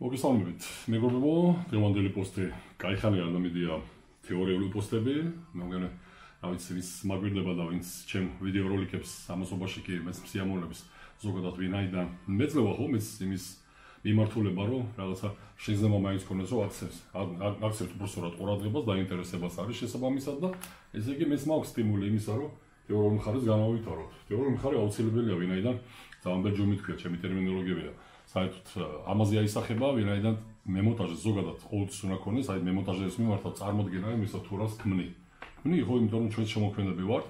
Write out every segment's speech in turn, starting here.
მოგესალმებით, მეგობრებო, დღევანდელი პოსტი კაიხანი არ დამედია თეორიული პოსტები, მე რა ვიცი, ვის მაგვირდება და ვინც ჩემ ვიდეო როლიკებს ამასობაში კი მეც სიამოვნების ზოგადად ვინაიდან მეძლევა ხო მეც იმის მიმართულება რომ რაღაცა შეიძლება მაინც ქონდეს რომ აქცევთ უბრალოდ ყურადღებას და ინტერესებას არის შესაბამისად და ესე იგი მეც მაქვს სტიმული იმისა რომ თეორიული მხარეს განავითაროთ. თეორიული მხარე აუცილებელია ვინაიდან ძალიან ბერჯომი თქვია ჩემი ტერმინოლოგიებია. საერთოდ ამაზე აისახება, ვინაიდან მემონტაჟი ზოგადად ყოველთვის უნდა ქონდეს, აი მემონტაჟის მიმართ წარმოდგენა იმისა თუ რას ქმნი. ქმნი ხო იმიტომ რომ ჩვენ შემოქმედები ვართ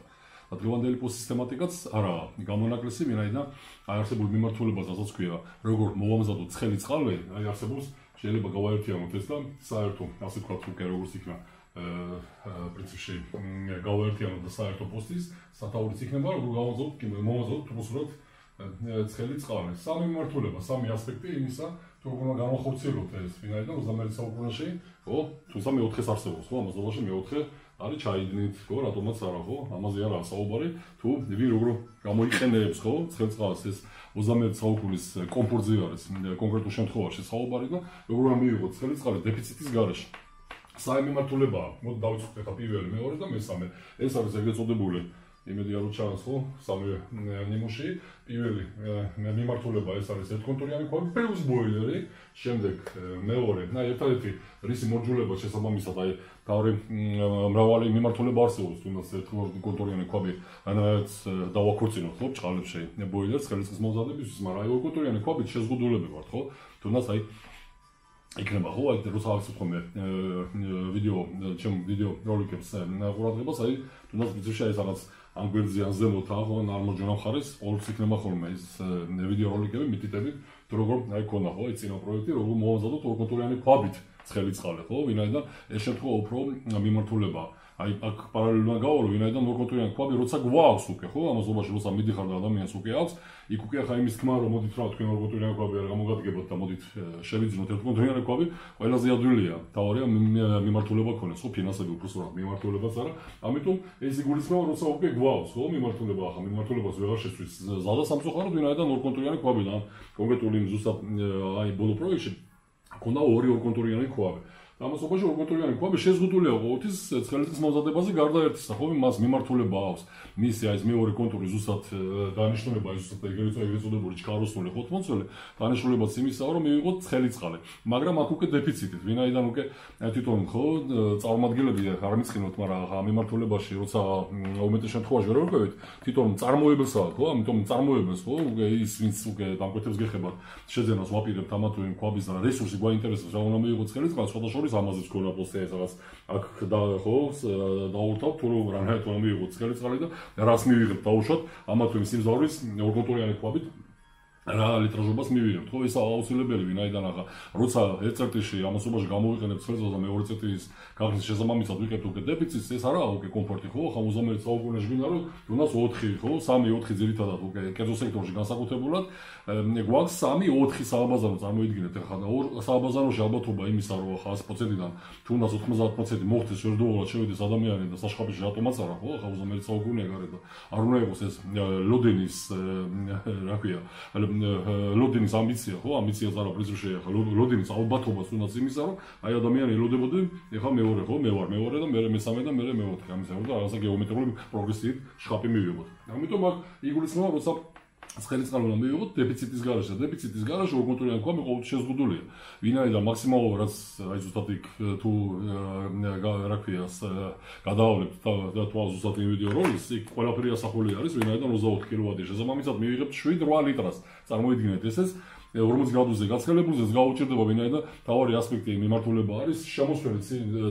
და დღევანდელი პოსტსისტემატიკაც არაა გამონაკლისი, ვინაიდან აი არსებულ მიმართულებას რასაც ქვია, როგორ მოვამზადოთ ცხელი წყალვე, აი არსებობს შეიძლება გავაერთიანოთ ეს და საერთო ასე ვთქვათ უკვე როგორც იქნება პრინციპში გავაერთიანოთ და საერთო პოსტის სათაურიც იქნება, როგორ მოვამზადოთ უბრალოდ ცხელი წყალი. სამი მიმართულება, სამი ასპექტი იმისა, თუ როგორ გამახორციელოთ ეს, ვინაიდან 21 საუკუნეში, ხო, თუმცა მეოთხეს არსებობს, ხო, ამას ბოლოში მეოთხე არის ჩაიდგინეთ, ხო, რატომაც არა, ხო, ამაზე არაა საუბარი, თუ ვინ როგორ გამოიყენებს, ხო, ცხელ წყალს ეს 21 საუკუნის კომფორტზე არის კონკრეტულ შემთხვევაში საუბარი და როგორ უნდა მიიღოთ ცხელი წყალი დეფიციტის გარეშე. სამი მიმართულებაა, მოდი დავიწყოთ ახლა პირველი, მეორე და მესამე. ეს არის ეგრეთ წოდებული იმედი არ ჩანს ხო სამი ნიმუში პირველი მიმართულება ეს არის ერთკონტურიანი ქვები პლუს ბოილერი შემდეგ მეორე ერთადერთი რისი მოძულება შესაბამისად აი თავი მრავალი მიმართულება არსებობს თუნდაც ერთკონტურიანი ქვები ანაც დავაქორწინოთ ხო ჭყალებში ბოილერს ხელისწყლის მომზადებისთვის მაგრამ აი ორკონტურიანი ქვებით შეზღუდულები ვართ ხო თუნდაც აი იქნება ხო აი როცა ავსვხომ ვიდეო ჩემ ვიდეო როლიკებს ყურადღებას აი თუნდაც ვიცი ეს რაღაც ამ გვერდზე ან ზემოთ ხო ნორმალ მხარეს ყოველთვის იქნება ხოლმე ეს ვიდეო როლიკები მითითებით თუ როგორ აი ქონა ხო ეს წინა პროექტი როგორ მოვამზადოთ ორკონტურიანი ქვაბით ცხელი წყალი ხო ვინაიდან ეს შემთხვევა უფრო მიმართულებაა აი აქ პარალელურად გავალო ვინაიდან ორკონტურიანი ქვაბი როცა გვაქვს უკვე ხო ამაზობაში როცა მიდიხარ და ადამიანს უკვე აქვს იქ უკვე ახლა იმის თქმა რომ მოდით რა თქვენ ორკონტურიანი ქვაბი არ გამოგადგებოთ და მოდით შევიძინოთ ერთკონტურიანი ქვაბი ყველაზე ადვილია თავარია მიმართულება ქონდეს ხო ფინანსები უფრო სწორად მიმართულებაც არა ამიტომ ეს იგულისხმება როცა უკვე გვაქვს ხო მიმართულება ახლა მიმართულებას ვეღარ შეცვლის ზადა სამწუხაროდ ვინაიდან ორკონტურიანი ქვაბი და კონკრეტული ზუსტად აი ბოლო პროექტში ქონდა ორი ორკონტურიანი ქვაბი ამასობაში ორკონტურიანი ქვაბი შეზღუდულია ყოველთვის ცხელისწყლის მომზადებაზე გარდა ერთისა ხო მას მიმართულება აქვს მისი აი ეს მეორე კონტური ზუსტად დანიშნულება ის ზუსტად ეგრეთ წოდებული ჩქაროსნული ხოთმონცველი დანიშნულებაც იმისაა რომ მივიღოთ ცხელი წყალი მაგრამ აქ უკვე დეფიციტით ვინაიდან უკვე თვითონ ხო წარმომადგენლები არ მიცხინოთ მაგრამ ახლა მიმართულებაში როცა უმეტეს შემთხვევაში ვერ ვერკვევით თვითონ წარმოებელსაა ხო ამიტომ წარმოებელს ხო უკვე ის ვინც უკვე დამკვეთებს გეხებათ შეძენას ვაპირებთ ამა თუ იმ ქვაბის და რესურსი გვაინტერესებს რა უნდა მივიღოთ ცხელი წყალი სხვადასხვა ამაზეც ქონა პოსტი ეს რაღაც აქ და ხო დაურთავ თუ რანაირად უნდა მივიღოთ ცხელი წყალი და რას მივიღებთ დაუშვათ ამა თუ იმ სიმძლავრის ორკონტურიანი ქვაბით რა ლიტრაჟობას მივიღებთ ხო ეს აუცილებელი ვინაიდან ახლა როცა ერთ წერტილში ამასობაში გამოვიყენებთ ცხელ წყალს და მეორე წერტილის გახსნის შესაბამისად ვიყებთ უკვე დეფიციტს ეს არაა უკვე კომფორტი ხო ახლა 21 საუკუნეში გინდა რომ თუნდაც 4 ხო 3-4 ძირითადად უკვე კერძო სექტორში განსაკუთრებულად გვაქვს 3-4 სააბაზანო წარმოიდგინეთ ახლა სააბაზანოში ალბათობა იმისა რომ ახლა 100%-დან თუნდაც 90% მოხდეს შევდოულად შევიდეს ადამიანი და საშხაბში რატომაც არა ხო ახლა 21 საუკუნეა გარეთ არ უნდა იყოს ეს ლოდინის რა ქვია ლოდინის ამბიცია ხო ამბიციაც არა პრინციპში ახლა ლოდინის ალბათობას თუნდაც იმისა რომ აი ადამიანი ელოდებოდი ახლა მეორე ხო მე ვარ და მე მესამე და მე მეოთხე ამისა რომ რაღაცა გეომეტრიული პროგრესით შხაპი მივიღოთ ამიტომ აქ იგულისხმება როცა ცხელი წყალი უნდა მივიღოთ დეფიციტის გარეშე და დეფიციტის გარეშე ორკონტურიანი ქვაბი ყოველთვის შეზღუდულია ვინაიდან მაქსიმალურად რაც აი ზუსტად იქ თუ რა ქვია გადავავლებთ და თუ ზუსტად იმ ვიდეო როლის იქ ყველაფერი ასახული არის ვინაიდან 24 კილოვატი შესაბამისად მივიღებთ 7-8 ლიტრას წარმოიდგინეთ ესეც 40 გრადუსზე გაცხელებულზე გაუჭირდება ვინაიდან თავარი ასპექტი მიმართულება არის შემოსვლელი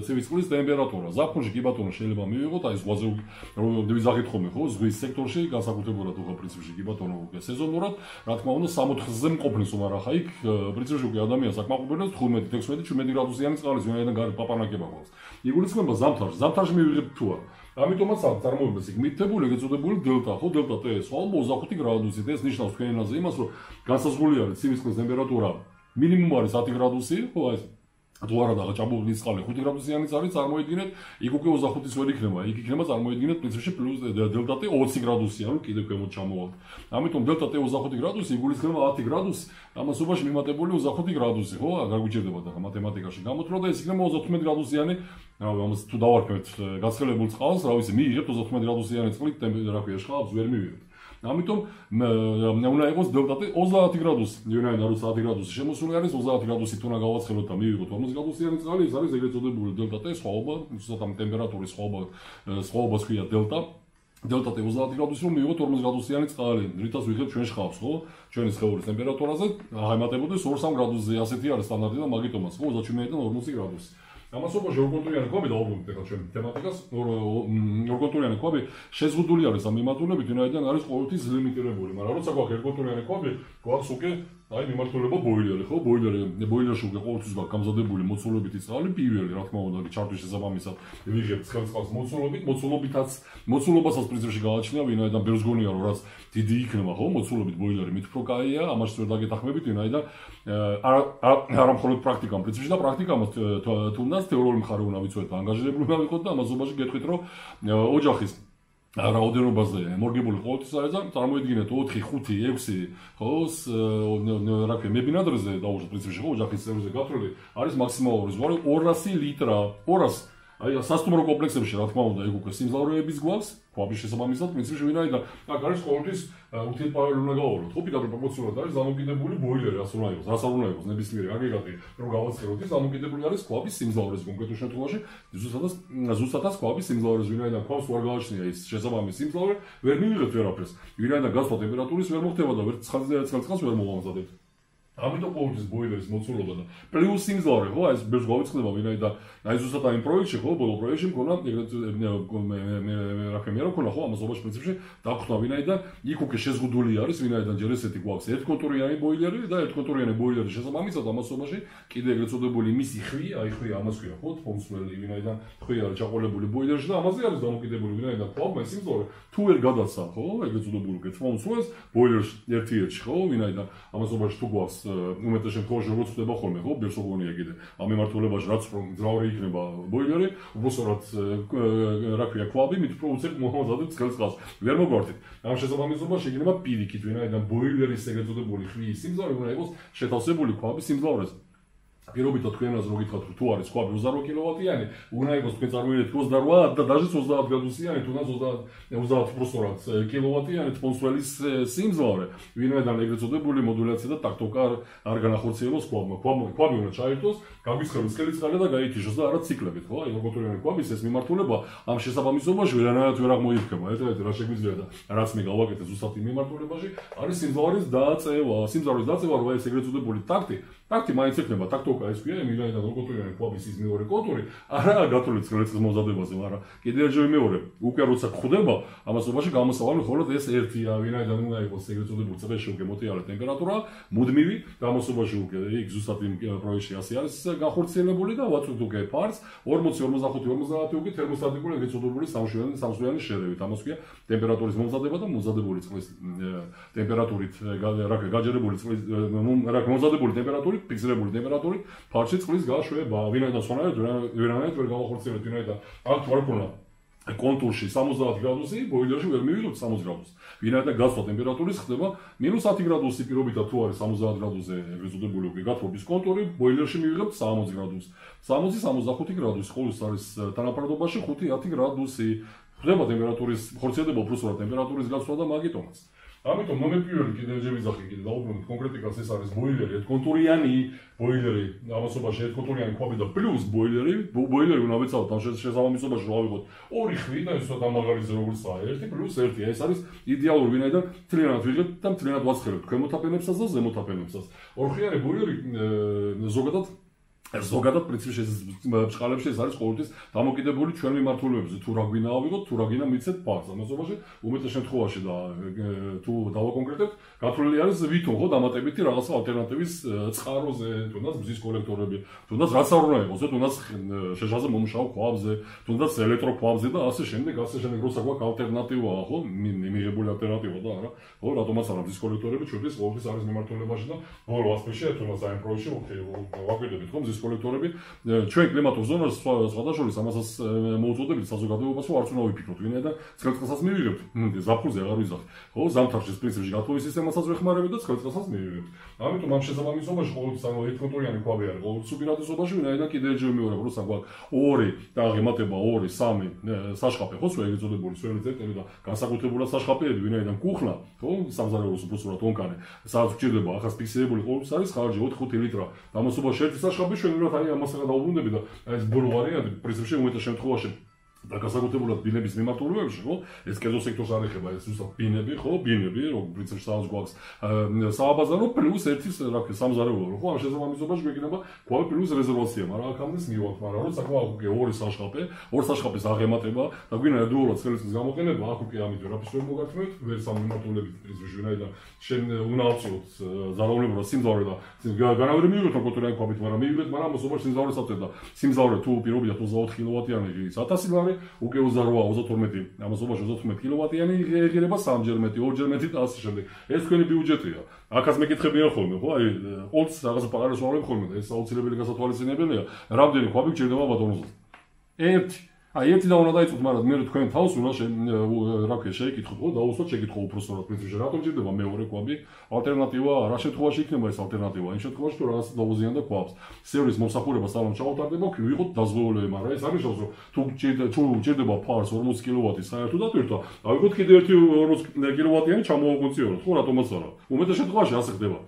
ცივი წყლის ტემპერატურა ზაფხულში კი ბატონო შეიძლება მივიღოთ აი ზღვაზე ვიზახით ხოლმე ხო ზღვის სექტორში განსაკუთრებულად უკვე პრინციპში კი ბატონო უკვე სეზონურად რა თქმა უნდა 60-ზე მყოფნის უმარ ახლა იქ პრინციპში უკვე ადამიანს აკმაყოფილებს 15-16-17 გრადუსიანი წყალის ვინაიდან გარეთ პაპანაკება ყავს იგულისხმება ზამთარში მივიღებთ თუ არა ამიტომაც წარმოებებს იქ მითითებული ეგრეთ წოდებული დელტა ხო დელტა T სვალბო 25 გრადუსით ეს ნიშნავს თქვენ ენაზე იმას რომ განსაზღვრული არის ცივი წყლის ტემპერატურა მინიმუმ არის 10 გრადუსი ხო აი თუ არა დაღჭაბული წყალი 5 გრადუსიანიც არის წარმოიდგინეთ, იქ უკვე 25-ის ვერ იქნება, იქ იქნება წარმოიდგინეთ პრინციპში პლუს დელტა T 20 გრადუსია, რომ კიდევ ქვემოთ ჩამოვალთ. ამიტომ დელტა T 25 გრადუსი იგულისხმება 10 გრადუსი, ამასობაში მიმატებული 25 გრადუსი, ხო? გაგვიჭირდება და მათემატიკაში გამოთვლა და ეს იქნება 35 გრადუსიანი, რავი, ამას თუ დავარქმევთ გაცხელებულ წყალს, რა ვიცი, მიიღებთ 35 გრადუსიანი წყლით ტემპერატურა შხავს ვერ მივიღებთ. ამიტომ უნდა იყოს დელტა T 30 გრადუსი. ვინაიდან 30 გრადუსი შემოსული არის, 30 გრადუსი თუ უნდა გავაცხელოთ და მივიღოთ 40 გრადუსიანი წყალი, ეს არის ეგრეთ წოდებული დელტა T სხვაობა, ზუსტად ამ ტემპერატურის სხვაობას ქვია დელტა T 30 გრადუსი რომ მივიღოთ 40 გრადუსიანი წყალი, რითაც ვიღებთ ჩვენ შხავს, ხო? ჩვენი სხეულის ტემპერატურაზე აღემატებოდეს 2-3 გრადუსზე, ასეთი არის სტანდარტი და მაგიტომაც, ხო? 37-დან 40 გრადუსი. ამასობაში ორგონტურიანი ქვაბი დავუბრუნდით ახლა ჩვენ თემატიკას. ორგონტურიანი ქვაბი შეზღუდული არის ამ მიმართულებით, ვინაიდან არის ყოველთვის ლიმიტირებული, მაგრამ როცა გვაქვს ერთგონტურიანი ქვაბი, გვაქვს უკვე აი მიმართულება ბოილერი, ხო? ბოილერში უკვე ყოველთვის გვაქვს გამზადებული მოცულობითი წყალი, პირველი, რა თქმა უნდა, ჩართვის შესაბამისად ვიღებთ ცხელწყალს მოცულობასაც პრინციპში გააჩნია, ვინაიდან ბევრს გონია, რომ რაც დიდი იქნება, ხო? მოცულობით ბოილერი მით უფრო კაია, ამაში ვერ დაგეთანხმებით, ვინაიდან არა მხოლოდ პრაქტიკამ, პრინციპში და პრაქტიკამ თუნდაც თეორიული მხარე უნდა ვიცოდეთ, ანგაჟირებული უნდა ვიყოთ და ამასობაში გეტყვით, რომ ოჯახის რაოდენობაზე მორგებული ყოველთვის არის და წარმოიდგინეთ 4, 5, 6 ხო რა ქვია მებინადრეზე დაუშვათ პრინციპში ხო ოჯახის წევრზე გათვლილი არის მაქსიმალური ზღვარი 200 ლიტრა 200 აი სასტუმრო კომპლექსებში რა თქმა უნდა ეგ უკვე სიმძლავრეების გვაქვს ქვაბის შესაბამისად პრინციპში ვინაიდან აქ არის ყოველთვის უთილპარელი უნდა გავავლოთ ხო პირდაპირ პროპორციულად არის დამოკიდებული ბოილერი ასე უნდა იყოს რას არ უნდა იყოს ნებისმიერი აგრეგატი რომ გავაცხელოთ ის დამოკიდებული არის ქვაბის სიმძლავრეზე კონკრეტულ შემთხვევაში ზუსტადაც ქვაბის სიმძლავრეზე ვინაიდან ქვაბს არ გააჩნია ის შესაბამისი სიმძლავრე ვერ მივიღებთ ვერაფერს ვინაიდან გასვლა ტემპერატურის ვერ მოხდება და ვერ ცხელწყალს ვერ მოვამზადებთ ამიტომ ყოველთვის ბოილერის მოცულობა და პლუს სიმძლავრე ხო ეს ბევრს გავიწყდება ვინაიდან აი ზუსტად ამ პროექტში ხო ბოლო პროექტში მქონა რა მქონა ხო ამასობაში პრინციპში დაგხვდა ვინაიდან იქ უკვე შეზღუდული არის ვინაიდან ჯერ ესეთი გვაქვს ერთკონტურიანი ბოილერი და ერთკონტურიანი ბოილერის შესაბამისად ამასობაში კიდე ეგრეთ წოდებული მისი ხვი აი ხვი ამას ქვია ხო ფონსველი ვინაიდან ხვი არის ჩაყოლებული ბოილერში და ამაზე არის დამოკიდებული ვინაიდან ქვაბმა სიმძლავრე თუ ვერ გადაცა ხო ეგრეთ წოდებული ფონსველს ბოილერში ერთ-ერთი ხო ვინაიდან ამასობაში თუ გვაქვს უმეტეს შემთხვევაში როგორც ხდება ხოლმე ხო ბევრს გონია კიდე ამ მიმართულებაში რაც ძრავრი იქნება ბოილერი უბრალოდ რა ქვია ქვაბი მით უფრო უცებ მომზადებ ცხელწყალს ვერ მოგვართით ამ შესაბამისობაში იქნება პირიქით ვინაიდან ბოილერის ეგრეთ წოდებული ხვის სიმძლავრე უნდა იყოს შეთავსებული ქვაბის სიმძლავრეზე პირობითად თქვენას რო გითხრათ თუ არის ქვაბი 28 კილოვატიანი უნდა იყოს თქვენ წარმოიდგინეთ 28 და დაჟე 30 გრადუსიანი თუნდაც 30% კილოვატიანი თმოსველის სიმძლავრე ვინაიდან ეგრეთ წოდებული მოდულაცია და ტაქტიკა არ განახორციელოს ქვაბი უნდა ჩაერთოს გაგვიცხელოს ხელისწყალი და გაითიშოს და არა ციკლებით ხო აი ორგონტურიანი ქვაბის ეს მიმართულება ამ შესაბამისობაში ვერანაირად ვერ აღმოიფრქება ერთ-ერთი რა შეგვიძლია და რაც მე გავაკეთე ზუსტად იმ მიმართულებაში არის სიმძლავრის დაწევა რომ ეს ეგრეთ წოდებული ტაქტი მაინც ექნება ტაქტიკა ეს ქვია იმიდან ორგონტურიანი ქვაბის ის მეორე კონტური არა გათვლილი ცხელწყლის მომზადებაზე მაგრამ კიდევ ერთი მეორე უკვე როცა ხდება ამასობაში გამოსავალი მხოლოდ ეს ერთია ვინაიდან უნდა იყოს ეგრეთ წოდებული წრეში უკვე მოტიარე ტემპერატურა მუდმივი გამოსავაში უკვე იქ ზუსტად იმ პროექტში ასე არის განხორციელებული და ვაწვდით უკვე ფარს 40 45 უკვე თერმოსტატიკური ეგრეთ წოდებული სამშვიდობიანი შერევით ამას ქვია ტემპერატურის მომზადება და მომზადებული წყლის ტემპერატურით გაჯერებული წყლის მომზადებული ტემპერატურით ფიქსირებული ტემპერატურით ფარში წყლის გაშვება ვინაიდან ვერანაირად ვერ გავახორციელებთ ვინაიდან აქ თუ არ ქონა კონტურში 70 გრადუსი ბოილერში ვერ მივიღებთ 60 გრადუსს ვინაიდან გასვლა ტემპერატურის ხდება -10 გრადუსი პირობითად თუ არის 70 გრადუსზე ეგრეთ წოდებული უკვე გათბობის კონტური ბოილერში მივიღებთ 60 გრადუსს 60-65 გრადუსი ყოველთვის არის თანაფარდობაში 5-10 გრადუსი ხდება ტემპერატურის ხორციელება უბრალოდ ტემპერატურის გასვლა და მაგიტომაც ამიტომ მომეპირველი კიდე ჯერიზახი კიდე დაუბრუნდით კონკრეტიკას ეს არის ბოილერი ერთკონტურიანი ბოილერი ამასობაში ერთკონტურიანი ქვაბი და პლუს ბოილერი უნდა ვეცადოთ ამ შესაბამისობაში რომ ავიღოთ ორი ხვი და ეს უბრალოდ ამაღარიზე როგორც არის 1 + 1 ეს არის idеალური ვინაიდან მთლიანად ვიღებთ და მთლიანად ვაცხელებთ ქვემოთაპენებსაც და ზემოთაპენებსაც ორხიანი ბოილერი ზოგადად პრინციპში ბჭყალებში ეს არის ყოველთვის დამოკიდებული ჩვენ მიმართულებებზე თუ რა გვინდა ავიღოთ თუ რა გვინდა მიცეთ ფარს ამასობაში უმეტეს შემთხვევაში და თუ დავაკონკრეტებთ გათვლილი არის ვითომ ხო დამატებითი რაღაცა ალტერნატივის წყაროზე თუნდაც ბზის კოლექტორები თუნდაც რაც არ უნდა იყოს თუნდაც შეშაზე მომუშავო ქვაბზე თუნდაც ელექტროქვაბზე და ასე შემდეგ როცა გვაქვს ალტერნატივა ხო მიღებული ალტერნატივა და არა ხო რატომაც არა ბზის კოლექტორები ჩვენთვის ყოველთვის არის მიმართულებაში და ბოლო ასპექტში თუნდაც აი პროექტში ვაკვირდებით ხო ბზის სიკვდილის კოლექტორები ჩვენ კლიმატურ ზონას სხვადასხვა ამასაც მოუწოდებით საზოგადოებას რომ არც უნდა ვიფიქროთ ვინაიდან ცხელწყალსაც მივიღებთ ზაფხულზე აღარ ვიზახთ ხო ზამთარში პრინციპში გათხოვის სისტემასაც ვეხმარებით და ცხელწყალსაც მივიღებთ ამიტომ ამ შესაბამისობაში ყოველთვის ანუ ერთკონტროლიანი ქვაბი არის ყოველთვის უპირატესობაში ვინაიდან კიდევ ჯერ მეორე როცა გვაქვს 2 და ღემატება 2-3 საშხაპე ხო ეგრეთ წოდებული სველი წერტილი და განსაკუთრებულად საშხაპეები ვინაიდან კუხლა ხო სამზარეულოს უბრალოდ ონკანე სადაც გჭირდება ახას ფიქსირებული ყოველთვის არის ხარჯი 4-5 ლიტრა დამოსობაში ერთი საშხაპი ჩვენ ვიღოთ აი ამასთან დაუბრუნდები და აი ეს ბოლო ვარიანტი პრინციპში უმეტეს შემთხვევაში და განსაკუთრებულად ბინების მიმართულებებში ხო ეს კერძო სექტორს არ ეხება ეს უბრალოდ ბინები ხო ბინები რომ პრინციპში სადაც გვაქვს სააბაზარო პლუს ერთის რა ქვია სამზარეულო ხო ამ შესაბამისობაში გვექნება ქვაბი პლუს რეზერვაცია მაგრამ აქამდე მივაქვს მაგრამ როცა გვაქვს 2 საშხაპე 2 საშხაპის აღემატება და გვინდა ერთდროულად ხელისმის გამოყენება აქ უკვე ამით ვერაფერს ვერ მოგართმევთ ვერ სამიმართულებით პრინციპში ვინაიდან შენ უნდა ავწიოთ ძალაუნებურად სიმძლავრე და განავერი მივიღეთ კონტროლային ქვაბით მაგრამ მივიღეთ მაგრამ ამასობაში სიმძლავრეს ავწევ და სიმძლავრე თუ პირობითად 24 კილოვატიანი ის 1000 ლარი უკვე 28-32 ამასობაში 35 კილოვატიანი ღირება 3-ჯერ მეტი 2-ჯერ მეტი და ასე შემდეგ ეს თქვენი ბიუჯეტია აქაც მეკითხებიან ხოლმე ხო აი ყოველთვის რაღაცა პარალელს ვავლებ ხოლმე და ეს აუცილებელი გასათვალისწინებელია რამდენი ქვაბი გჭირდება ბატონოზე აი ერთი და უნდა დაიწყოთ მაგრამ მე თქვენ თავს უნდა რა ქვია შეიკითხოთ ხო დაუსვათ შეკითხვა უბრალოდ პრინციპში რატომ გჭირდება მეორე ქვაბი ალტერნატივა რა შემთხვევაში იქნება ეს ალტერნატივა იმ შემთხვევაში თუ რაღაც დაუზიანდა ქვაბს სევრის მომსახურება სალონ ჩაუტარდება ვიღოთ დაზღვეულები მაგრამ ეს არის რომ თუ გჭირდება ფარს 40 კილოვატი საერთოდ დატვირთვა ავიღოთ კიდევ ერთი 40 კილოვატიანი ჩამოვაკონციოროთ ხო რატომაც არა უმეტეს შემთხვევაში ასე ხდება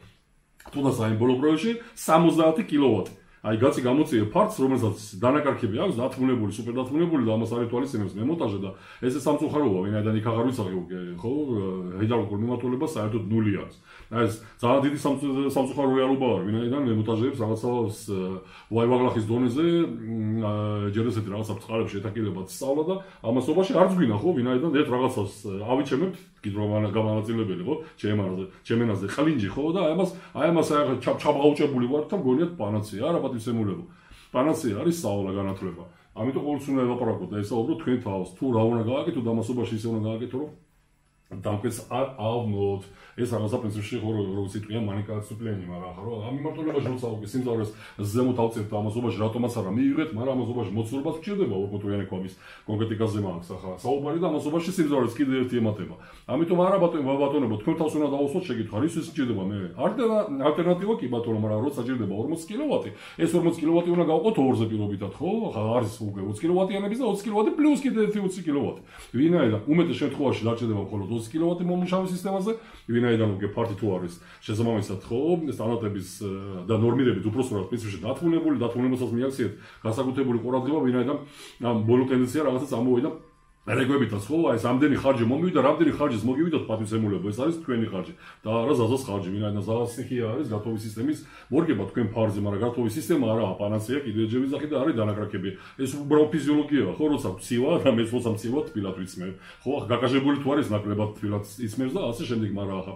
თუნდაც აი ბოლო პროექტში 70 კილოვატი აი გაცი გამოწია ფარტს რომელსაც დანაკარგები აქვს დათმულებული სუპერ დათმულებული და ამას არ ითვალისწინებს მემონტაჟე და ესე სამწუხაროა ვინაიდან იქ აღარ ვიცაღი ხო ჰიდრაულიკურ მიმართულებას საერთოდ ნული აქვს ეს ძალიან დიდი სამწუხარო რეალობა არის ვინაიდან მემონტაჟეებს რაღაცას ვაივაღლახის დონეზე ჯერ ესეთი რაღაცა წყარებში ეთაკიდებათ სწავლა და ამასობაში არც გვინა ხო ვინაიდან ერთ რაღაცას ავიჩემებთ გამანაწილებელი ხო ჩემენაზე ყლინჯი ხო და აი ამას ჩაბღაუჭებული ვარ და გონიათ პანაცია არა პატივცემულებო პანაცია არის სწავლა განათლება ამიტომ ყოველთვის უნდა ელაპარაკოთ და ესაუბროთ თქვენ თავს თუ რა უნდა გააკეთო და ამასობაში ისე უნდა გააკეთო რომ დამკვეთს არ ავნოთ ეს რაღაცა პრინციპში ხო როგორც იტყვიან მანიკაცუპლენი მაგრამ ხო ამ მიმართულებაში როცა უკვე სიმძლავრეს ზემოთ ავწევთ ამასობაში რატომაც არა მივიღეთ მაგრამ ამასობაში მოცულობას გჭირდება ორკონტროლიანი ქვაბის კონკრეტიკაზე მაქვს ახლა საუბარი და ამასობაში სიმძლავრეს კიდევ ერთი ემატება ამიტომ არა ბატონებო თქვენ თავს უნდა დაუსვათ შეკითხვა რის ის გჭირდება მე ალტერნატივა კი ბატონო მაგრამ როცა გჭირდება 40 კილოვატი ეს 40 კილოვატი უნდა გავყოთ 2-ზე პირობითად ხო ახლა არის უკვე 20 კილოვატიანების და 20 კილოვატი პლუს კიდევ ერთი 20 კილოვატი ვინაიდან უმეტეს შემთხვევაში დარჩება მხოლოდ 20 კილოვატი მომუშავე სისტემაზე ვინაიდან უკვე ფარტი თუ არის შესაბამისად ხო სტანდარტების და ნორმირებით უпроსტად პრინციპში დათმულებასაც მიაქციეთ განსაკუთრებული ყურადღება ვინაიდან ამ ბოლო ტენდენცია რაღაცა წამოვიდა რეგვებითაც ხო აი ამდენი ხარჯი მომივიდა რამდენი ხარჯის მოგივიდოთ პატივცემულება ეს არის თქვენი ხარჯი და არა ზაზას ხარჯი ვინაიდან ზაზას სტიქია არის გათხოვის სისტემის მორგება თქვენ ფარზე მაგრამ გათხოვის სისტემა არაა პანაცეა კიდევ ჯერ ვიზახი და არის დანაკარგები ეს უბრალოდ ფიზიოლოგიაა ხო როცა მცივა და მე როცა მცივა თბილად ვიცმევ ხო გაკაშებული თუ არის ნაკლებად თბილად იცმევს და ასე შემდეგ მაგრამ ახლა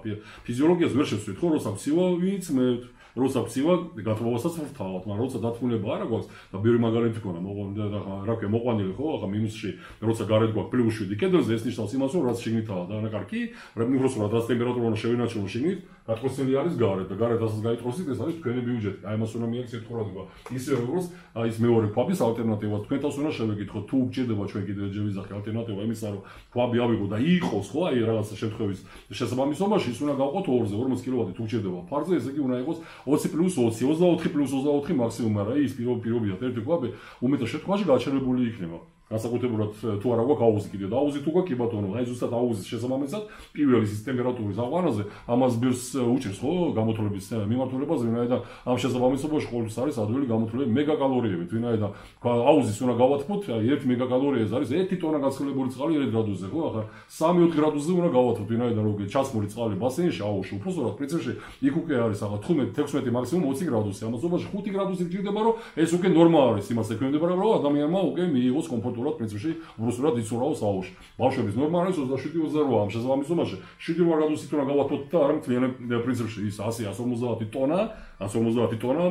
ფიზიოლოგიას ვერ შევსვით ხო როცა მცივა ვიცმევთ როცა მცივა გათხოვასაც ვთავთ მაგრამ როცა დათმულება არა გვაქვს და ბევრი მაგალითი ქონა მოყვანილი და რა ქვია მოყვანილი ხო ახლა მინუსში როცა გარეთ გვაქვს პლუს 7 კედელზე ეს ნიშნავს იმას რომ რაც შიგნითაა დანაკარგი უბრალოდ რაც ტემპერატურა უნდა შევინარჩუნო შიგნით გათხოვილი არის გარეთ და გარეთ ასაც გაიწყოსით ეს არის თქვენი ბიუჯეტი აი ამას უნდა მიაქციეთ ყურადღება ისე როგორც აი ეს მეორე ქვაბის ალტერნატივა თქვენ თავს უნდა შევეკითხოთ თუ გჭირდება ჩვენ კიდევ ჯერ ვიზახი ალტერნატივა იმისა რომ ქვაბი ავიღო და იყოს ხო აი რაღაცა შემთხვევის შესაბამისობაში ის უნდა გავყოთ 2-ზე 40 კილოვატი თუ გჭირდება ფარზე ესე იგი უნდა იყოს 20 პლუს 20 24 პლუს 24 მაქსიმუმ არა ის პირობითად ერთი ქვაბი უმეტეს შემთხვევაში გაჩერებული იქნება განსაკუთრებულად თუ არა გვაქვს აუზი კიდე და აუზი თუ გვაქვს კი ბატონო აი ზუსტად აუზის შესაბამისად პირველი ის ტემპერატურის აყვანაზე ამას ბირს უჭირს ხო გამოთვლების მიმართულებაზე ვინაიდან ამ შესაბამისობაში ყოველთვის არის ადვილი გამოთვლები მეგაკალორიებით ვინაიდან აუზის უნდა გავათმოთ აი 1 მეგაკალორია ეს არის 1 ტონა გაცვლებული წყალი 1 გრადუსზე ხო ახლა 3-4 გრადუსზე უნდა გავათმოთ ვინაიდან როგორ ჩასმული წყალი ბასენში აუზში უბრალოდ პრინციპში იქ უკვე არის ახლა 15-16 მაქსიმუმ 20 გრადუსი ამასობაში 5 გრადუსი გჭირდება რომ ეს უკვე ნორმა არის იმას ექვემდებარა რომ ადამიანმა უკვე მიიღოს კომფორტ პრინციპში უბრალოდ იცურაოს აუზში. ბავშვების ნორმა არის 27-28 ამ შესაბამისობაში 7 გრადუსით უნდა გავათმოთ და არა მთლიანად პრინციპში ის 150 ტონა 150 ტონა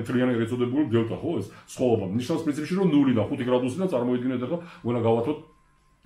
მთლიანად ეწოდებული დელტა ხო ეს სხვაობა ნიშნავს პრინციპში რომ 0 და 5 გრადუსიდან წარმოიდგინეთ ახლა უნდა გავათმოთ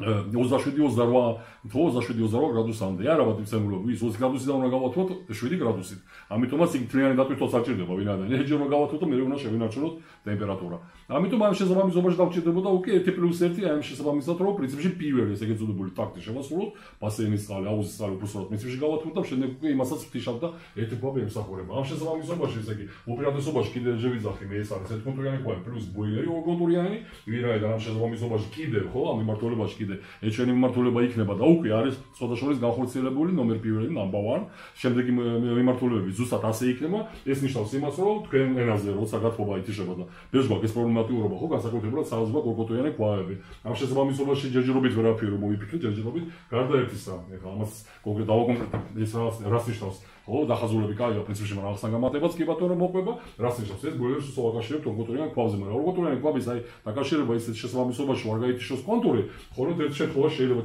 27-28 გრადუსამდე. არა ბატონო, ის 20 გრადუსიდან უნდა გავათვალოთ 7 გრადუსით. ამიტომაც იქ მთლიანი დატვირთვა საჭირდება ვინაიდან. ერთჯერ უნდა გავათვალოთ და მე უნდა შევინარჩუნოთ ტემპერატურა. ამიტომ ამ შესაბამისობაში დავჭირდებოდა უკვე 1+1 ამ შესაბამისად რომ პრინციპში პირველი ესე გეძებებული ტაქტი შევასრულოთ, ბასეინის წყალი, აუზის წყალი უბრალოდ პრინციპში გავათვალოთ და შემდეგ უკვე იმასაც ვთიშავ და ერთი კვაბი ემსახურება. ამ შესაბამისობაში ესე იგი უპირატესობაში კიდე შევიძახი მე ეს არის ერთკონტურიანი კვაბი პლუს ბოილერი ორკონტურიანი, ვინაიდან ამ შესაბამისობაში კიდე ხო ამ მიმართულებაში კიდე ეჩვენი მიმართულება იქნება და უკვე არის სხვადასხვა განხორციელებული ნომერ პირველი number 1. შემდეგი მიმართულებები ზუსტად ასე იქნება. ეს ნიშნავს იმას, რომ თქვენ ენაზე როცა გათხოვა ითიშება და ბევრს გვაქვს ეს პრობლემატიურობა ხო განსაკუთრებულად საოცრად ორკონტურიანი კვაბები. ამ შესაბამისობაში ჯერჯერობით ვერაფერი რომ მოიფიქრეთ, ჯერჯერობით გარდა ერთისა. ეხლა ამას კონკრეტ დავაკონკრეტებ ეს რას ნიშნავს. ხო, დახაზულები კაია პრინციპში რაღაცთან გამატებაც კი ბატონო მოყვება, რას ნიშნავს ეს ბოილერს სულ აკავშირებთ ორკონტურიან კვაბზე, მაგრამ ორკონტურიანი კვაბის აი დაკავშირება ისეთ შესაბამისობაში არ გაითიშოს კონტური, ხოლო ერთ შემთხვევაში შეიძლება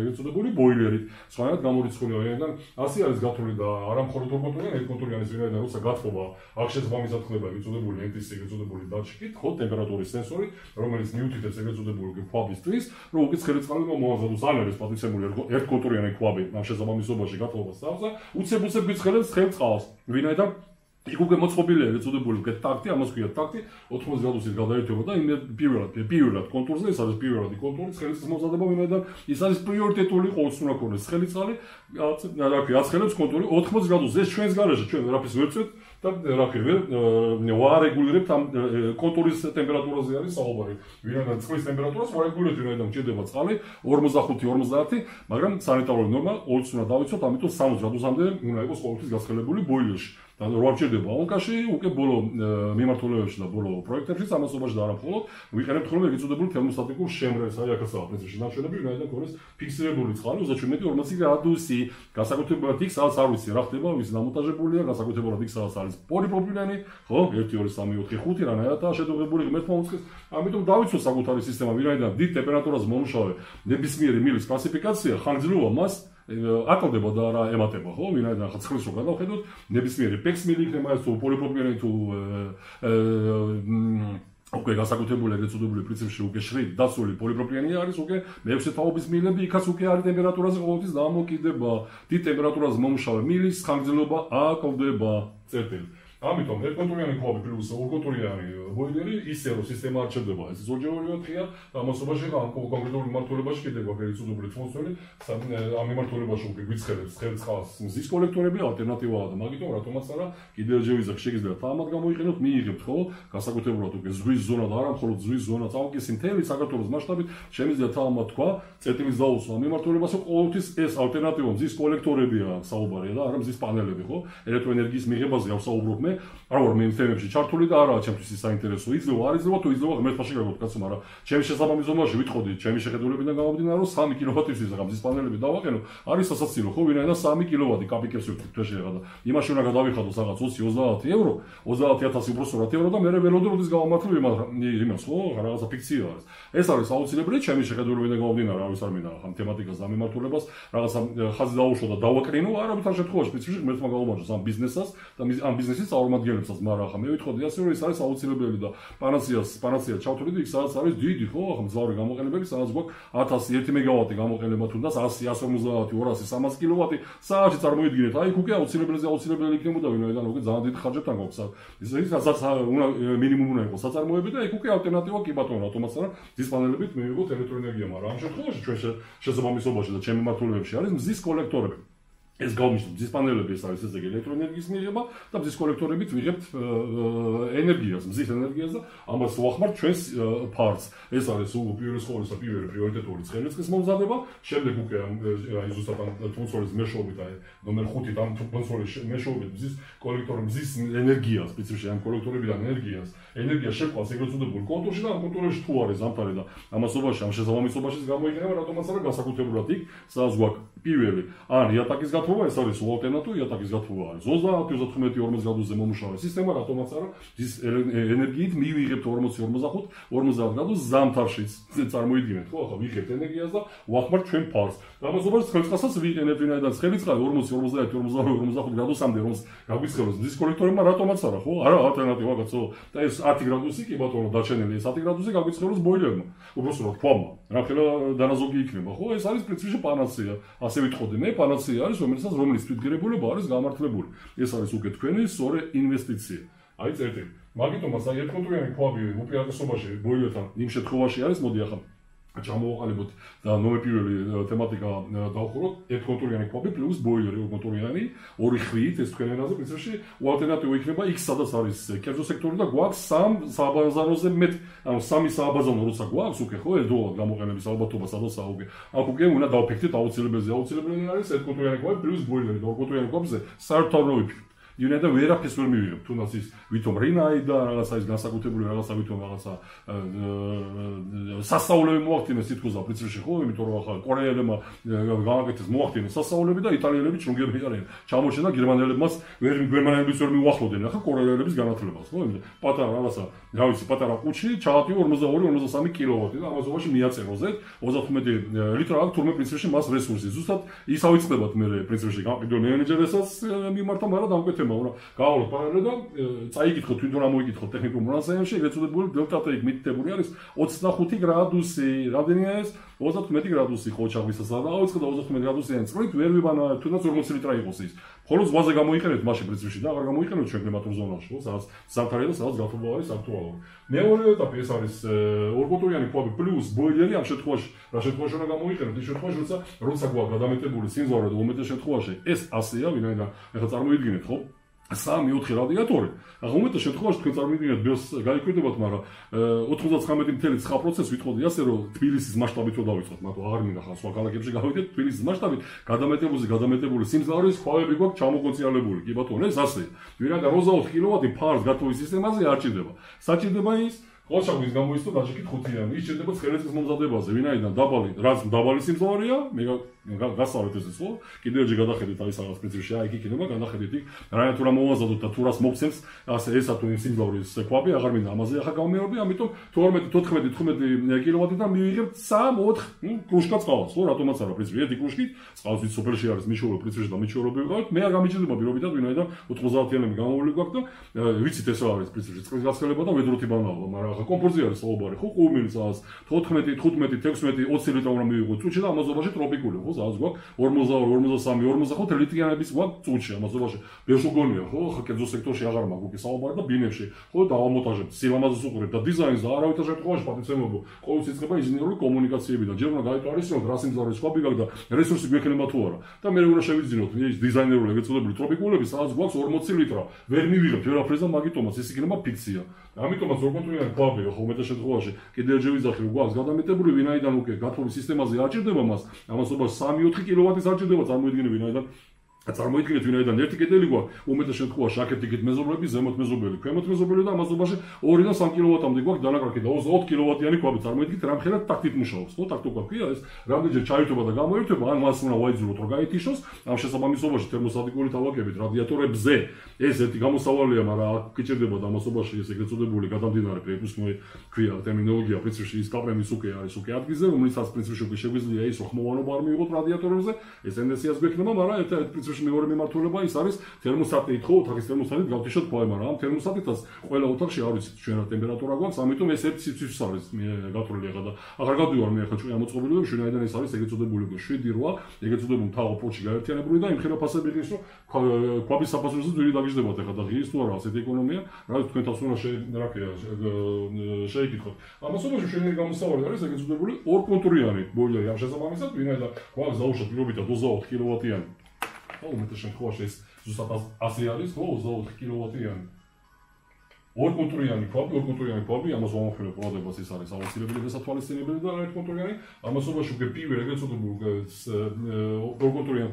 ეწოდებული ბოილერით. სხვანაირად გამორიცხული ვინაიდან ასე არის გათვლილი და არა მხოლოდ ორკონტურიანი, ერთკონტურიანის ვინაიდან როცა გათხოვა, აქ შესაბამისად ხდება ეწოდებული NTC ეწოდებული დატჩიკით, ხო, ტემპერატურის სენსორი, რომელიც მიუთითებს ეწოდებული კვაბის ტვინს, რომ უკვე ცხელი წყალი მოაზრდოს ან არის პატიცემული ერთკონტურიანი კვაბი ამ შესაბამისობაში გათხოვას თავზე, უცებ ცხელებს ცხელ წყალს. ვინაიდან იქ უკვე მოწყობილია ეწოდებული ტაქტი, ამას ქვია ტაქტი 80 გრადუსით გადაერთვება და პირველად კონტურზე ეს არის პირველადი კონტური ცხელის მომზადება, ვინაიდან ის არის პრიორიტეტული ყოველს უნდა ქონდეს ცხელი წყალი, რა ქვია, აცხელებს კონტური 80 გრადუსზე. ეს ჩვენს გარეშე ჩვენ ვერაფერს ვერ წვეთ და რა ქვია, ვარეგულირებთ ამ კონტურის ტემპერატურაზე არის საუბარი. ვინაიდან წყლის ტემპერატურას ვარეგულირებთ, ვინაიდან მჭირდება წყალი 45-50, მაგრამ სანიტარული ნორმა 20 უნდა დავიცვათ, ამიტომ 60 გრადუსამდე უნდა იყოს ყოველთვის გაცხელებული ბოილერში. და რო ამჭირდება ოლკაში, უკვე ბოლო მიმართულებებში და ბოლო პროექტებში ამასობაში და არა მხოლოდ ვიყენებთ ხოლმე ეგეწოდებული თერმოსტატიკურ შემრევს, აი აქასაა პრინციპში ნაჩვენები, ვინაიდან ქონდეს ფიქსირებული წყალი 37-40 გრადუსი, განსაკუთრებულად იქ სადაც არ ვიცი რა ხდება, ვის დამონტაჟებულია, განსაკუთრებულად იქ სადაც არის პოლიპროპილენი, ხო, 1 2 3 4 5 რანაირადაა შედუღებული ღმერთმა უწყეს. ამიტომ დავიცვათ საკუთარი სისტემა, ვინაიდან დიდ ტემპერატურაზე მომუშავე ნებისმიერი მილის კლასიფიკაცია ხანგრძლივობა მას აკლდება და არა ემატება, ხო? ვინაიდან ახლა ცხრილს რო გადავხედოთ, ნებისმიერი პექს მილი იქნება ეს თუ პოლიპროპილენი თუ უკვე განსაკუთრებული ეგრეთწოდებული პრინციპში უკვე შრით დასული პოლიპროპილენი არის უკვე მე-6 თაობის მილები, იქაც უკვე არის ტემპერატურაზე ყოველთვის დამოკიდება. დიდ ტემპერატურაზე მომუშავე მილის ხანგრძლივობა აკლდება. წერტილი. ამიტომ ერთკონტურიანი კვაბი პლუს ორკონტურიანი ბოილერი ისე რომ სისტემა არ ჩერდება, ეს ზოგჯერ 2-4-ია და ამასობაში ამ კონკრეტულ მიმართულებაში კიდევ გვაქვს ეწოდებული ფუნქციონალი, ამ მიმართულებაში უკვე გვიცხელებს ცხელ წყალს მზის კოლექტორები ალტერნატივაა და მაგიტომ რატომაც არა კიდევ ჯევიზახ შეგიძლიათ თამად გამოიყენოთ, მიიღებთ ხო, განსაკუთრებულად უკვე ზღვის ზონა და არა მხოლოდ ზღვის ზონა, წავკისი მთელი საქართველოს მასშტაბით შემიძლია თამად თქვა, წერტილის დაუსვა მიმართულებას, რომ ყოველთვის ეს ალტერნატივა მზის კოლექტორებია საუბარია და არა მზის პანელები, ხო? ელექტროენერგიის მიღებაზე ავსაუბრობ მე არ ვარ მე იმ თემებში ჩართული და არაა ჩემთვის ის საინტერესო. იძლევა არ იძლევა თუ იძლევა ღმერთმა შეგაგოთ კაცო, მაგრამ ჩემი შესაბამის ზომაში ვიტყოდი, ჩემი შეხედულებიდან გამომდინარე, რომ 3 კილოვატისთვის რაღაც მზის პანელები დავაყენო, არის სასაცილო, ხო, ვინაიდან 3 კილოვატი კაპიკებს ვიქნით თვეში რაღაცა. იმაში უნდა გადავიხადოს რაღაც 20-30 евро, 30000 უბრალოდ евро და მე ველოდროდის გამომართლებ იმას, ხო, რაღაცა ფიქცია არის. ეს არის აუცილებელი ჩემი შეხედულებიდან გამომდინარე, არავის არ მინდა ამ თემატიკას და მიმართულებას, რაღაცა ხაზი დაუშვა და დავაკრინო, არავითარ შემთხვევაში პრინციპში ღმერთმა გამომაჯოს ამ ბიზნესას და ამ ბიზნესის წარმომადგენლებსაც, მაგრამ ახლა მე ვიტყოდი ასე რომ ეს არის აუცილებელი და პანაცეა ჩავთვლით იქ სადაც არის დიდი ხო ახლა მძლავრი გამოყენებები, სადაც გვაქვს 1000 1 მეგავატი გამოყენება თუნდაც 100 150 200 300 კილოვატი საათი წარმოიდგინეთ, აი უკვე აუცილებელი იქნებოდა, ვინაიდან უკვე ძალიან დიდი ხარჯებთან გვაქვს. ის სადაც უნდა მინიმუმ უნდა იყოს საწარმოები და იქ უკვე ალტერნატივა კი ბატონო, ავტომატურად არა მზის პანელებით მივიღოთ ელექტროენერგია, მაგრამ ამ შემთხვევაში ჩვენ შესაბამისობაში და ჩემი მიმართულებებში არის მზის კოლექტორები. ეს გავნიშნოთ მზის პანელები, ეს არის ესე იგი ელექტროენერგიის მიღება და მზის კოლექტორებით ვიღებთ ენერგიას, მზის ენერგიას და ამას ვახმართ ჩვენს ფარს. ეს არის უპირველეს ყოვლისა პირველი პრიორიტეტული ცხელისწყლის მომზადება, შემდეგ უკვე აი ზუსტად ამ ფუნქციონალის მეშვეობით, აი ნომერ 5 ამ ფუნქციონალის მეშვეობით მზის კოლექტორი მზის ენერგიას, სპეციფიში ამ კოლექტორებიდან ენერგია შეყვას ეგრეთ წოდებულ კონტურში და ამ კონტურში თუ არის ზამთარი და ამასობაში ამ შესაბამისობაში გამოიყენება, რატომაც არა განსაკუთრებულად იქ სადაც გვაქვს პირველი ან იატაკის გათხოვა, ეს არის ალტერნატივა, იატაკის გათხოვა არის 30-35-40 გრადუსზე მომუშავე სისტემა, რატომაც არა ის ენერგიით მივიღებთ 40-45 50 გრადუსს ზამთარშიც წარმოიდგინეთ, ხო, ახლა ვიღებთ ენერგიას და ვახმართ ჩვენ ფარს. ამასობაში ცხელწყალსაც ვიყენებთ, ვინაიდან ცხელი წყალი 40-50-52-55 გრადუსამდე რომს გაგვიცხელოს მზის კოლექტორებმა, რატომაც არა, ხო? არა ალტერნატივა კაცო და ეს 10 გრადუსი კი ბატონო დაჩენილი, ეს 10 გრადუსი გაგვიცხელოს ბოილერმა. უბრალოდ კვაბმა. რამხელა დანაზოგი იქნება, ხო? ეს არის პრინციპში პანაცეა. ასე ვიტყოდი მე, პანაცეა არის, რომელიც თვითგირებულება არის გამართლებული. ეს არის უკვე თქვენი სწორი ინვესტიცია. აი წერტილი. მაგიტომაც აი ერთკონტროლიანი ქვაბი უპირატესობაში ბოილერთან იმ შემთხვევაში არის, მოდი ახლა ჩამოვაყალიბოთ და ნომერპირველი თემატიკა დავხუროთ ერთკონტროლიანი ქვაბი პლუს ბოილერი ორკონტროლიანი ორი ხვით ეს თქვენ ენაზე პრინციპში ალტერნატივა იქნება იქ სადაც არის კერძო სექტორი და გვაქვს სამ საბაზაროზე მეტ ანუ სამი საბაზარო როცა გვაქვს უკვე ხო ერთდროულად გამოყენების ალბათობა სადაც აუგე აქ უკვე უნდა დავფიქრდეთ აუცილებელი არის ერთკონტროლიანი ქვაბი პლუს ბოილერი და ორკონტროლიანი ქვაბზე საერთოდ ნოვიფიქრეთ იუნა და ვერაფერს ვერ მივიღებ თუნდაც ის ვითომ რინაი და რაღაცა ის განსაკუთრებული რაღაცა ვითომ რაღაცა სასწაულები მოახდინეს თითქოს და პრინციპში ხო იმიტომ რომ ახლა კორეელებმა გააკეთეს მოახდინეს სასწაულები და იტალიელები ჩუნგები არიან ჩამოშენა გერმანელებმაც გერმანელებიც ვერ მიუახლოვდნენ ახლა კორეელების განათლებას ხო პატარა რაღაცა რა ვიცი პატარა ყუთში ჩაატიო 42-43 კილოვატი და ამაზობაში მიაწეროზე 35 ლიტრ აქვს თურმე პრინციპში მას რესურსი ზუსტად ის ავიწყდებათ მე პრინციპში გამყიდველ მენეჯერესაც მიმართა მაგრამ დამკვეთება უნდა გაავლოთ პარალელურად და წაიკითხოთ თვითონ ამოიკითხოთ ტექნიკურ მონაცემებში ეგრეთ წოდებული დელტა-ტეიქ მითითებული არის 25 გრადუსი რამდენია ეს 35 გრადუსი ხო ჩაგვისას და ავიწყდა 35 გრადუსიან წყლით ვერ ვიბანა თუნდაც 40 ლიტრი იყოს ის ხოლო ზღვაზე გამოიყენებთ მაშინ პრინციპში და აღარ გამოიყენებთ ჩვენ კლიმატურ ზონაში ხო სადაც ზამთარი და სადაც გაფრობა არის აქტუალური მეორე ეტაპი ეს არის ორკონტროლიანი ქვაბი პლუს ბოილერი ამ შემთხვევაში რა შემთხვევაში უნდა გამოიყენოთ ის შემთხვევაში როცა გვაქვს გადამეტებული სიმძლავრე და უმეტეს შემთხვევაში ეს ასეა ვინაიდან ახლა წარმოიდგინეთ ხო 3-4 რადიატორი. ახლა უმეტეს შემთხვევაში თქვენ წარმოვიდგინეთ ბილს გაიკვირდებათ, მაგრამ 99.9% ვიტყოდი ასე რომ თბილისის მასშტაბით რო დავიწყოთ, მარტო აღარ მინდა ხა სხვა ქალაქებში გავიდეთ თბილისის მასშტაბით, გადამეტებული სიმძლავრის ქვაბები გვაქვს ჩამოკონციალებული. კი ბატონო, ეს ასე. ვინაიდან 24 კილოვატი ფარს გათოვლის სისტემაზე არ ჭირდება. საჭირდება ის ყოჩაგვის გამოიწვია დაჟეკით 5-იანი. ის ჭირდება ხელეწლის მომზადებაზე, ვინაიდან დაბალი სიმძლავრეა, მე გასწავლეთ ეს ხო? კიდევ ერთი გადახედეთ არის რაღაც პრინციპში, აი იქ იქნება გადახედეთ იქ რაიმე თუ რა მომაზადოთ და თუ რას მოგცემს, ასე ესა თუ სიმძლავრის ქვაბი აღარ მინდა ამაზე ახლა გამეორები, ამიტომ 12-14-15 კილოვატი და მივიღებთ 3-4 კრუშკა წყალს, ხო? რატომაც არა პრინციპი, ერთი კრუშკი წყალს ვით სოფელში არის მიშოვრო პრინციპში და მიშოვრობი ვიყავით, მე არ გამიჭირდება პირობითად, ვინაიდან 90-იანები გამოვლილი გვაქვს და ვიცით ეს არის პრინციპში წყლის გასხელება და ვედროთი ბანაობა, მაგრამ ახლა კომპოზიცია არის საუბარი, ხო? ყუმილი წელს 14, 15, 16, 20 ლიტრი უნდა მივიღოთ წუთში და ამაზობაში ტროპიკული სადაც გვაქვს 42, 43, 45 ლიტრიანების გვაქვს წუთში ამაზობაში. ბეშოგონია ხო? ხა კერძო სექტორში აღარ მაქვს უკვე საუბარი და ბინებში ხო დავამონტაჟებთ, სილამაზეს უყურებთ და დიზაინს და არავითარ შემთხვევაში პატიცემობო. ყოველთვის იწყება ინჟინერული კომუნიკაციები და ჯერ უნდა გაიტარისოთ რა სიმძლავრის ქვაბი გაქვს და რესურსი გვექნება თუ არა. და მე უნდა შევიძინოთ ის დიზაინერული ეგრეთ წოდებული ტროპიკულები, სადაც გვაქვს 40 ლიტრა. ვერ მივიღებთ ვერაფერს და მაგიტომაც ეს იქნება ფიქცია. ამიტომაც ორკონტროლიანი ქვაბი ხო უმეტეს შემთხვევაში კიდევ ერთი ვიზახი რომ გვაქვს გადამეტებული ვინაიდან უკვე გათოვლის სისტემაზე არ ჭირდება მას ამასობაში 3-4 კილოვატის არ ჭირდება წარმოიდგინე ვინაიდან წარმოიდგინეთ ვინაიდან ერთი კედელი გვაქვს უმეტეს შემთხვევაში აქეთ იქით მეზობლები ზემოთ მეზობელი ქვემოთ მეზობელი და ამასობაში 2-დან 3 კილოვატამდე გვაქვს დანაკარგი და 20 კილოვატიანი ქვაბი წარმოიდგინეთ რამხელა ტაქტით მუშაობს ხო ტაქტო ქვაბია ეს რამდენჯერ ჩაირთვება და გამოირთვება ან მას უნდა ვაიძულოთ რომ გაითიშოს ამ შესაბამისობაში თერმოსტატიკური თავაკებით რადიატორებზე ეს ერთი გამოსავალია მაგრამ აქ გიჭირდება და ამასობაში ეს ეგრეთ წოდებული გადამდინარე პრეპუსნოი ქვია ტერმინოლოგია პრინციპში ის კაპრემის უკვე არის უკვე ადგილზე რომელსაც პრინციპში უკვე შეგვიძლია ის რომ ხმოვანობა არ მივიღოთ რადიატორებზე ეს ტენდენციას გვექნება მაგრამ ერთ მეორე მიმართულება ის არის თერმოსტატით ხო ოთახის თერმოსტატით გავთიშოთ ქვაბი მაგრამ ამ თერმოსტატითაც ყველა ოთახში არ ვიცით ჩვენ რა ტემპერატურა გვაქვს ამიტომ ეს ერთ სიცხის არის გათვლილი ახლა და აღარ გადვივარ მე ახლა ჩვენ ამოწყობილობებში ვინაიდან ეს არის ეგრეთ წოდებული 7-8 ეგრეთ წოდებული მთავარ პორტში გაერთიანებული და იმ ხელაფასები ის რომ ქვაბის საფასურზე ძვირი დაგიჟდებათ ახლა და ღირს თუ არა ასეთი ეკონომია რა თქვენ თავს უნდა შეიკითხოთ ამასობაში ჩვენი გამოსავალი არის ეგრეთ წოდებული ორკონტროლიანი ბოილერი ამ შესაბამისად ვინაიდან გვაქვს დაუშვათ პირობითად 24 კილოვატიანი უმეტეს შემთხვევაში ეს ზუსტად ასე არის, ხო, 24 კილოვატიანი. ორკონტროლიანი ქვაბი, ამას ვამახვილებ ყურადღებას ის არის აუცილებელი და სათვალისწინებელი და ერთკონტროლიანი, ამასობაში უკვე პირველ ეგრეთ წოდებულ ორკონტროლიან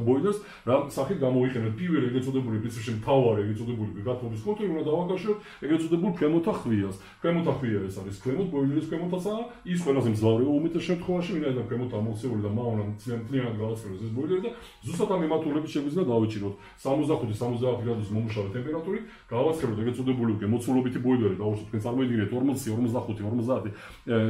ბოილერს რა სახით გამოიყენებთ პირველ ეგრეთ წოდებული პრინციპში მთავარი ეგრეთ წოდებული გათოვლის კონტროლი უნდა დავაკავშიროთ ეგრეთ წოდებულ ქვემოთა ხვიას. ქვემოთა ხვია ეს არის ქვემოთ ბოილერის ქვემოთაცაა ის ყველაზე მძლავრი უმეტეს შემთხვევაში ვინაიდან ქვემოთ ამოვსეული და მაუნა მთლიანად გავაცვლოს ეს ბოილერი და ზუსტად ამ მიმართულებით შეგვიძლია დავიჭიროთ 65-70 გრადუსის მომუშავე ტემპერატურით გავაცვლოთ ეგრეთ წოდებული უკვე მოცულობითი ბოილერი დაუშვათ თქვენ წარმოიდგინეთ 40-45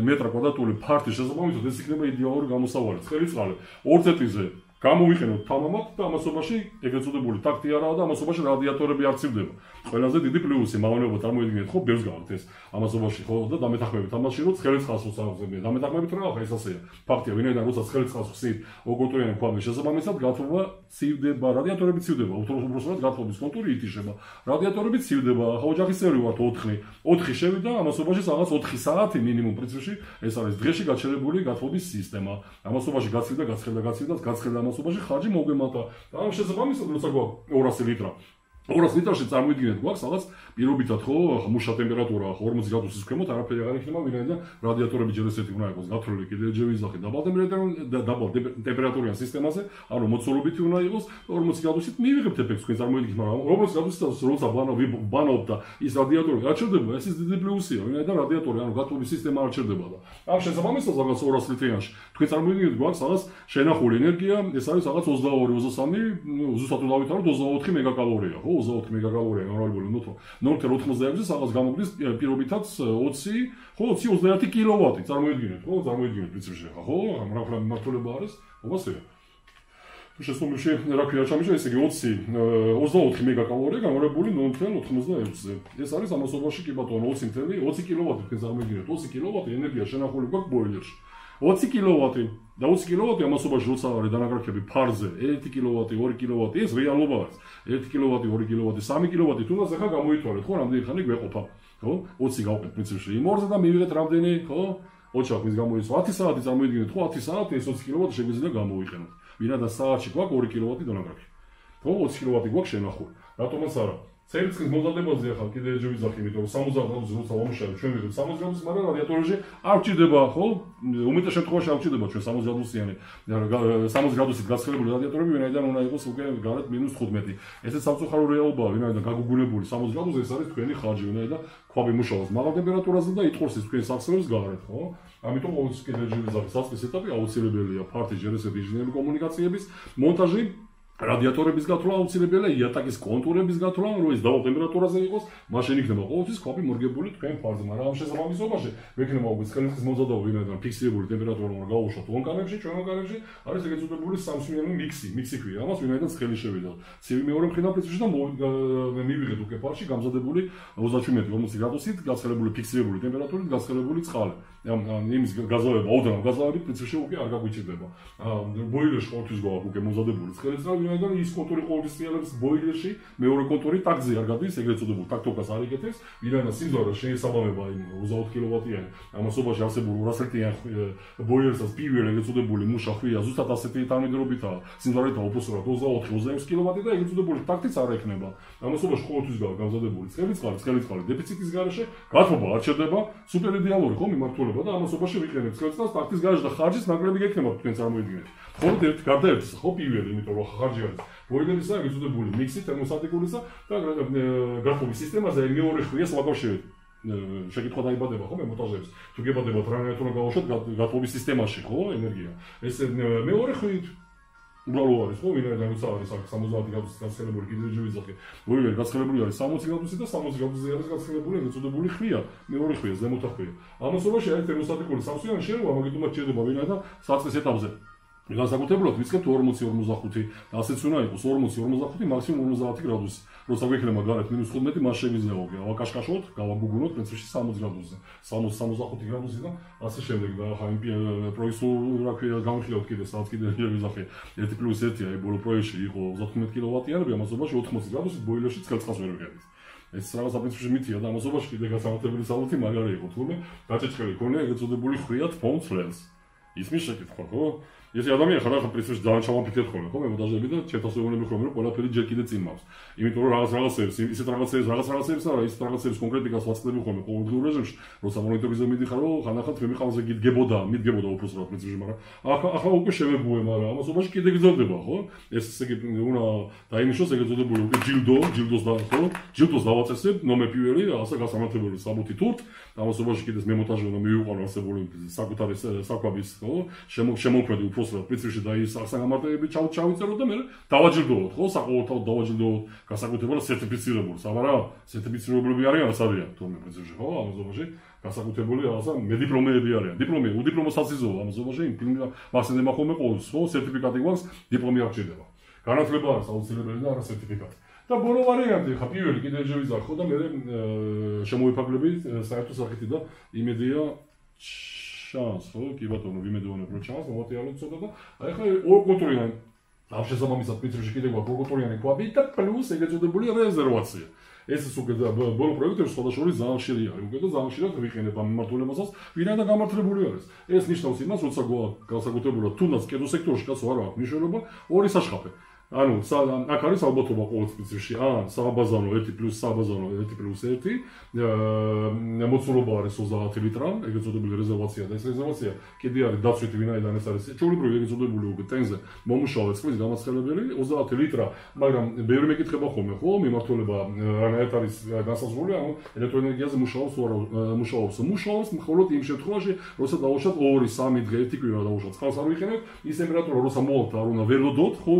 მეტრ კვადრატული ფართის შესაბამისად ეს იქნება იდეალური გამოსავალი ცხელი წყალი ორ წეტიზე გამოვიყენოთ თამამად და ამასობაში ეგრეთ წოდებული ტაქტი არაა და ამასობაში რადიატორები არ ცივდება. ყველაზე დიდი პლუსი მაგალითად წარმოიდგინეთ ხო ბევრს გავაკეთეთ ეს ამასობაში ხო და დამეთანხმებით ამაში რომ ცხელისხალხს უწევენ დამეთანხმებით რა ხო ეს ასეა ფაქტია ვინაიდან როცა ცხელისხალხს ხსნით ოქროთურიანი ქვაბლის შესაბამისად გათხოვა ცივდება რადიატორები ცივდება უბრალოდ გათხოვის კონტური ითიშება რადიატორები ცივდება ხო ოჯახის წევრი ვართ 4 შევიდა ამასობაში რაღაც 4 საათი მინიმუმ პრინციპში ეს არის დღეში გაჩერებული გათხოვის სისტემა ამასობაში გაცხელდა ამასობაში ხარჯი მოგვემატა და ამ შესაბამისად როცა გვაქვს 200 ლიტრა 200 ლიტრში წარმოიდგინეთ გვაქვს რაღაც პირობითად ხო მუშა ტემპერატურა 40 გრადუსის ქვემოთ არაფერი აღარ იქნება ვინაიდან რადიატორები ჯერ ესეთი უნდა იყოს გათვლილი კიდევ ჯერ ვიზახი დაბალ ტემპერატურიან სისტემაზე ანუ მოცულობითი უნდა იყოს 40 გრადუსით მივიღებთ ეფექტს თქვენ წარმოიდგინეთ მაგრამ 40 გრადუსით როცა ბანავთ და ის რადიატორი არ ჩერდება ეს ის დიდი პლუსია ვინაიდან რადიატორი ანუ გათვლილი სისტემა არ ჩერდება და ამ შესაბამისად რაღაც 200 ლიტრიანში თქვენ წარმოიდგინეთ გვაქვს რაღაც შენახული ენერგია ეს არის რაღაც 22-23 ზუსტად დავით 24 მეგაკალორია ხო 24 მეგაკალორია ნორმალური ნოთრ 86-ზე რაღაც გამოგდის პირობითად 20 ხო 20-30 კილოვატი წარმოიდგინეთ ხო წარმოიდგინეთ პრინციპში ხო რა მართლობა არის ობასეა შესაძლოა რა ქვია ჩამიშა ესე იგი 24 მეგაკალორია გამორებული 0.86-ზე ეს არის ამასობაში კი ბატონო 20 კილოვატი თქვენ წარმოიდგინეთ 20 კილოვატი ენერგია შენახული გვაქვს ბოილერში 20 კილოვატი და 20 კილოვატი ამასობაში როცა არის დანაგრაკები ფარზე 1 კილოვატი 2 კილოვატი ეს რეალობა არის 1 კილოვატი 2 კილოვატი 3 კილოვატი თუნდაც ახლა გამოითვალეთ ხო რამდენი ხანი გვეყოფა ხო 20 გავყეთ პრინციპში იმ ორზე და მივიღეთ რამდენი ხო ოჩახის გამოიწვა 10 საათი წარმოიდგინეთ ხო 10 საათი ეს 20 კილოვატი შეგვიძლია გამოვიყენოთ ვინაიდან საათში გვაქვს 2 კილოვატი დანაგრაკი ხო 20 კილოვატი გვაქვს შენახული რატომაც არა ცელიცხლის მოზადებაზე ახლა კიდე ეჯო ვიზახი იმიტომ რომ 60 გრადუსი როცა ვამუშავებ ჩვენ ვიღებ 60 გრადუსი მაგრამ რადიატორში არ ვჭირდება ხო უმეტეს შემთხვევაში არ ვჭირდება ჩვენ 60 გრადუსიანი 60 გრადუსით გაცხელებული რადიატორები ვინაიდან უნდა იყოს უკვე გარეთ -15 ესეც სამწუხარო რეალობაა ვინაიდან გაგუგუნებული 60 გრადუსი ეს არის თქვენი ხარჯი ვინაიდან ქვაბი მუშაობს მაღალ ტემპერატურაზე და იტყორს ის თქვენ სახსრებს გარეთ ხო ამიტომ ყოველთვის კიდე ეჯო ვიზახი საწყის ეტაპი აუცილებელია ფართი ჯერესები ინჟინერული კომუნიკაციების მონტაჟი რადიატორების გათვლა აუცილებელია, იატაკის კონტურების გათვლა, რომ ეს დაბალ ტემპერატურაზე იყოს, მაშინ იქნება ყოველთვის ქვაბი მორგებული თქვენ ფარზე, მაგრამ ამ შესაბამისობაში მექნება უკვე ცხელისხლის მომზადება ვინაიდან ფიქსირებული ტემპერატურა უნდა გაუშვათ ვულკანებში, ჩვენ ვულკანებში არის ეგრეთ წოდებული სამსვიანი მიქსი ქვია, ამას ვინაიდან ცხელი შევიდა. ცივი მეორე მხრიდან პრინციპში და მივიღეთ უკვე ფარში გამზადებული 37-40 გრადუსით გაცხელებული ფიქსირებული ტემპერატურით გაცხელებული წყალი. იმის გაზავება, ოდნავ გაზავებით პრინციპში უკვე არ გაგვიჭირდება. ბოილერში ყოველთვის გვაქვს უკვე მომზადებული ცხელი წყალი ვინაიდან ის კონტური ყოველთვის რეალებს ბოილერში მეორე კონტური ტაგზე არ გადის ეგრეთ წოდებულ ტაქტოკას არ იკეთებს ვინაიდან სიმძლავრე შეესაბამება იმ 24 კილოვატიანი ამასობაში არსებულ 200 ლიტიან ბოილერსაც პირველ ეგრეთ წოდებული მუშა ხვია ზუსტად ასეთი თანმიმდევრობითაა სიმძლავრეთან უბრალოდ 24-26 კილოვატი და ეგრეთ წოდებული ტაქტიც არ ექნება ამასობაში ყოველთვის გამზადებული ცხელი წყალი დეფიციტის გარეშე გათხოვა არ ჩერდება სუპერ იდეალური ხო მიმართულება და ამასობაში ვიყენებთ ცხელი წყალს ტაქტის გარეშე და ხარჯის ნაკლები გექნება თქვენ წარმოიდგინეთ ხოლმე გარდა ერთისა ხო პირველი იმიტომ რომ ხარჯი არის ბოილერისა ეგრეთ წოდებული მიქსი თერმოსტატიკულისა და გათხოვის სისტემაზე მეორე ხვია სვაკავშირით შეკითხვა დაიბადება ხო მე მონტაჟებს თუ გებადებათ რა თქმა უნდა გავუშვათ გათხოვის სისტემაში ხო ენერგია ეს მეორე ხვით უბრალოდ არის ხო ვინაიდან როცა არის 70 გრადუსის გაცხელებული კიდევ ჯვიზახი ბოილერი გაცხელებული არის 60 გრადუსი და 60 გრადუსზე არის გაცხელებული ეგრეთ წოდებული ხვია მეორე ხვია ზემოთა ხვია ამასობაში არის თერმოსტატიკული სამსვიანი შენობა მაგიტომაც ჩერდება ვინაიდან საწყის ეტაპზე განსაკუთრებულად ვიწყებთ 40-45 და ასეც უნდა იყოს 40-45 მაქსიმუმ 50 გრადუსი როცა გვექნება გარეთ -15 მას შეგვიძლია გავაკაშკაშოთ გავაგუგუნოთ პრინციპში 60 გრადუსზე 60-65 გრადუსი და ასე შემდეგ და ხა იმ პროექტულ რა ქვია გამიხილავთ კიდე სადაც კიდე ვიზახე 1+1-ია აი ბოლო პროექტში იყო 35 კილოვატიანები ამასობაში 80 გრადუსით ბოილერში ცხელწყალს ვერ ვიყენებთ ეს რაღაცა პრინციპში მითია და ამასობაში კიდე გასამართლებელი საბუთი მაგარი იყო თუმცა გაჭეჭკელი ქონია ეგრეთ წოდებული ხვიათ ფონცლენს ისმის შეკითხვა ხო ეს ადამიანი ხარ ახლა პრინციპში ძალიან ჩამოფიქრეთ ხოლმე ხო მე მონტაჟები და ჩეთასეულები ხოლმე რომ ყველაფერი ჯერ კიდე წინ მაქვს იმიტომ რომ რაღაცებს ისეთ რაღაცებს არა ისეთ რაღაცებს კონკრეტიკას ვაწყდები ხოლმე ყოველდღიურ რეჟიმში როცა მონიტორინგზე მიდიხარ რომ ხანახან მე მიყავზე მიდგებოდა უბრალოდ პრინციპში მაგრამ ახლა უკვე შევეგუე მაგრამ ამასობაში კიდე გრძელდება ხო ეს ესე იგი უნდა დაინიშნოს ეგრეთ წოდებული უკვე ჯილდოს დავაწესებ ნომერ პირველი რაღაცა გასამართლებელი საბუთი თურთ ამასობაში კიდე მე მონტაჟი უნდა მივიყვანო არსებული საკუთარი საკვების ხო შემოქმედი უფრო საერთოსრად პრინციპში და ის საგამარტოებები ჩავიწეროთ და მე დავაჯილდოვოთ, ხო, საყოველთაოდ დავაჯილდოვოთ განსაკუთრებულად სერტიფიცირებულს, აბარა სერტიფიცირებულები არიან, რაც არიან თორმე პრინციპში, ხო, ამაზობაში განსაკუთრებული რაღაცა მედიპლომეები არიან. დიპლომი, უდიპლომო სასიზოო ამაზობაში მასენდება ხოლმე ყოველთვის, ხო, სერტიფიკატი გვაქვს, დიპლომი არ ჭირდება. განათლება არის აუცილებელი და არა სერტიფიკატი. და ბოლო ვარიანტი ხა პირველი კიდე ჯერ ხო და მე შემოიფარგლებით საერთო სახითი და იმედია შანს ხო კი ბატონო ვიმედოვნებ რომ ჩანს მომატიალოთ ცოტა და აი ხა ორ კონტროლიან ამ შესაბამისად პრინციპში კიდე გვაქვს ორ კონტროლიანი ქვაბი და პლუს ეგ ეწოდებული რეზერვაცია ეს უკვე ბოლო პროექტებში სხვადასხვა ძალიან ხშირია უკვე და ძალიან ხშირად ვიყენებ ამ მიმართულებასაც ვინაიდან გამართლებული არის ეს ნიშნავს იმას როცა გვაქვს განსაკუთრებულად თუნდაც კედო სექტორში კაცო არ აქვს მნიშვნელობა ორი საშხაფე ანუ აქ არის ალბათობა ყოველ სპეციფიკში ან საბაზანო 1 + საბაზანო 1 + 1 მოცულობა არის 30 ლიტრა ეგ ეწოდებული რეზერვაცია და ეს რეზერვაცია კიდე არის დაცვითი ვინაიდან ეს არის ჩვეულებრივი ეგ ეწოდებული უკვე ტენზე მომუშავე წყლის გამაცხელებელი 30 ლიტრა მაგრამ ბევრი მეკითხება ხოლმე ხო მიმართულება რანაირად არის განსაზღვრული ანუ ელექტროენერგიაზე მუშაობს მხოლოდ იმ შემთხვევაში როცა დავუშვათ 2-3 დღე ერთი კვირა დავუშვათ წყალს არ ვიყენებ ის ტემპერატურა როცა მოვალთ არ უნდა ველოდოთ ხო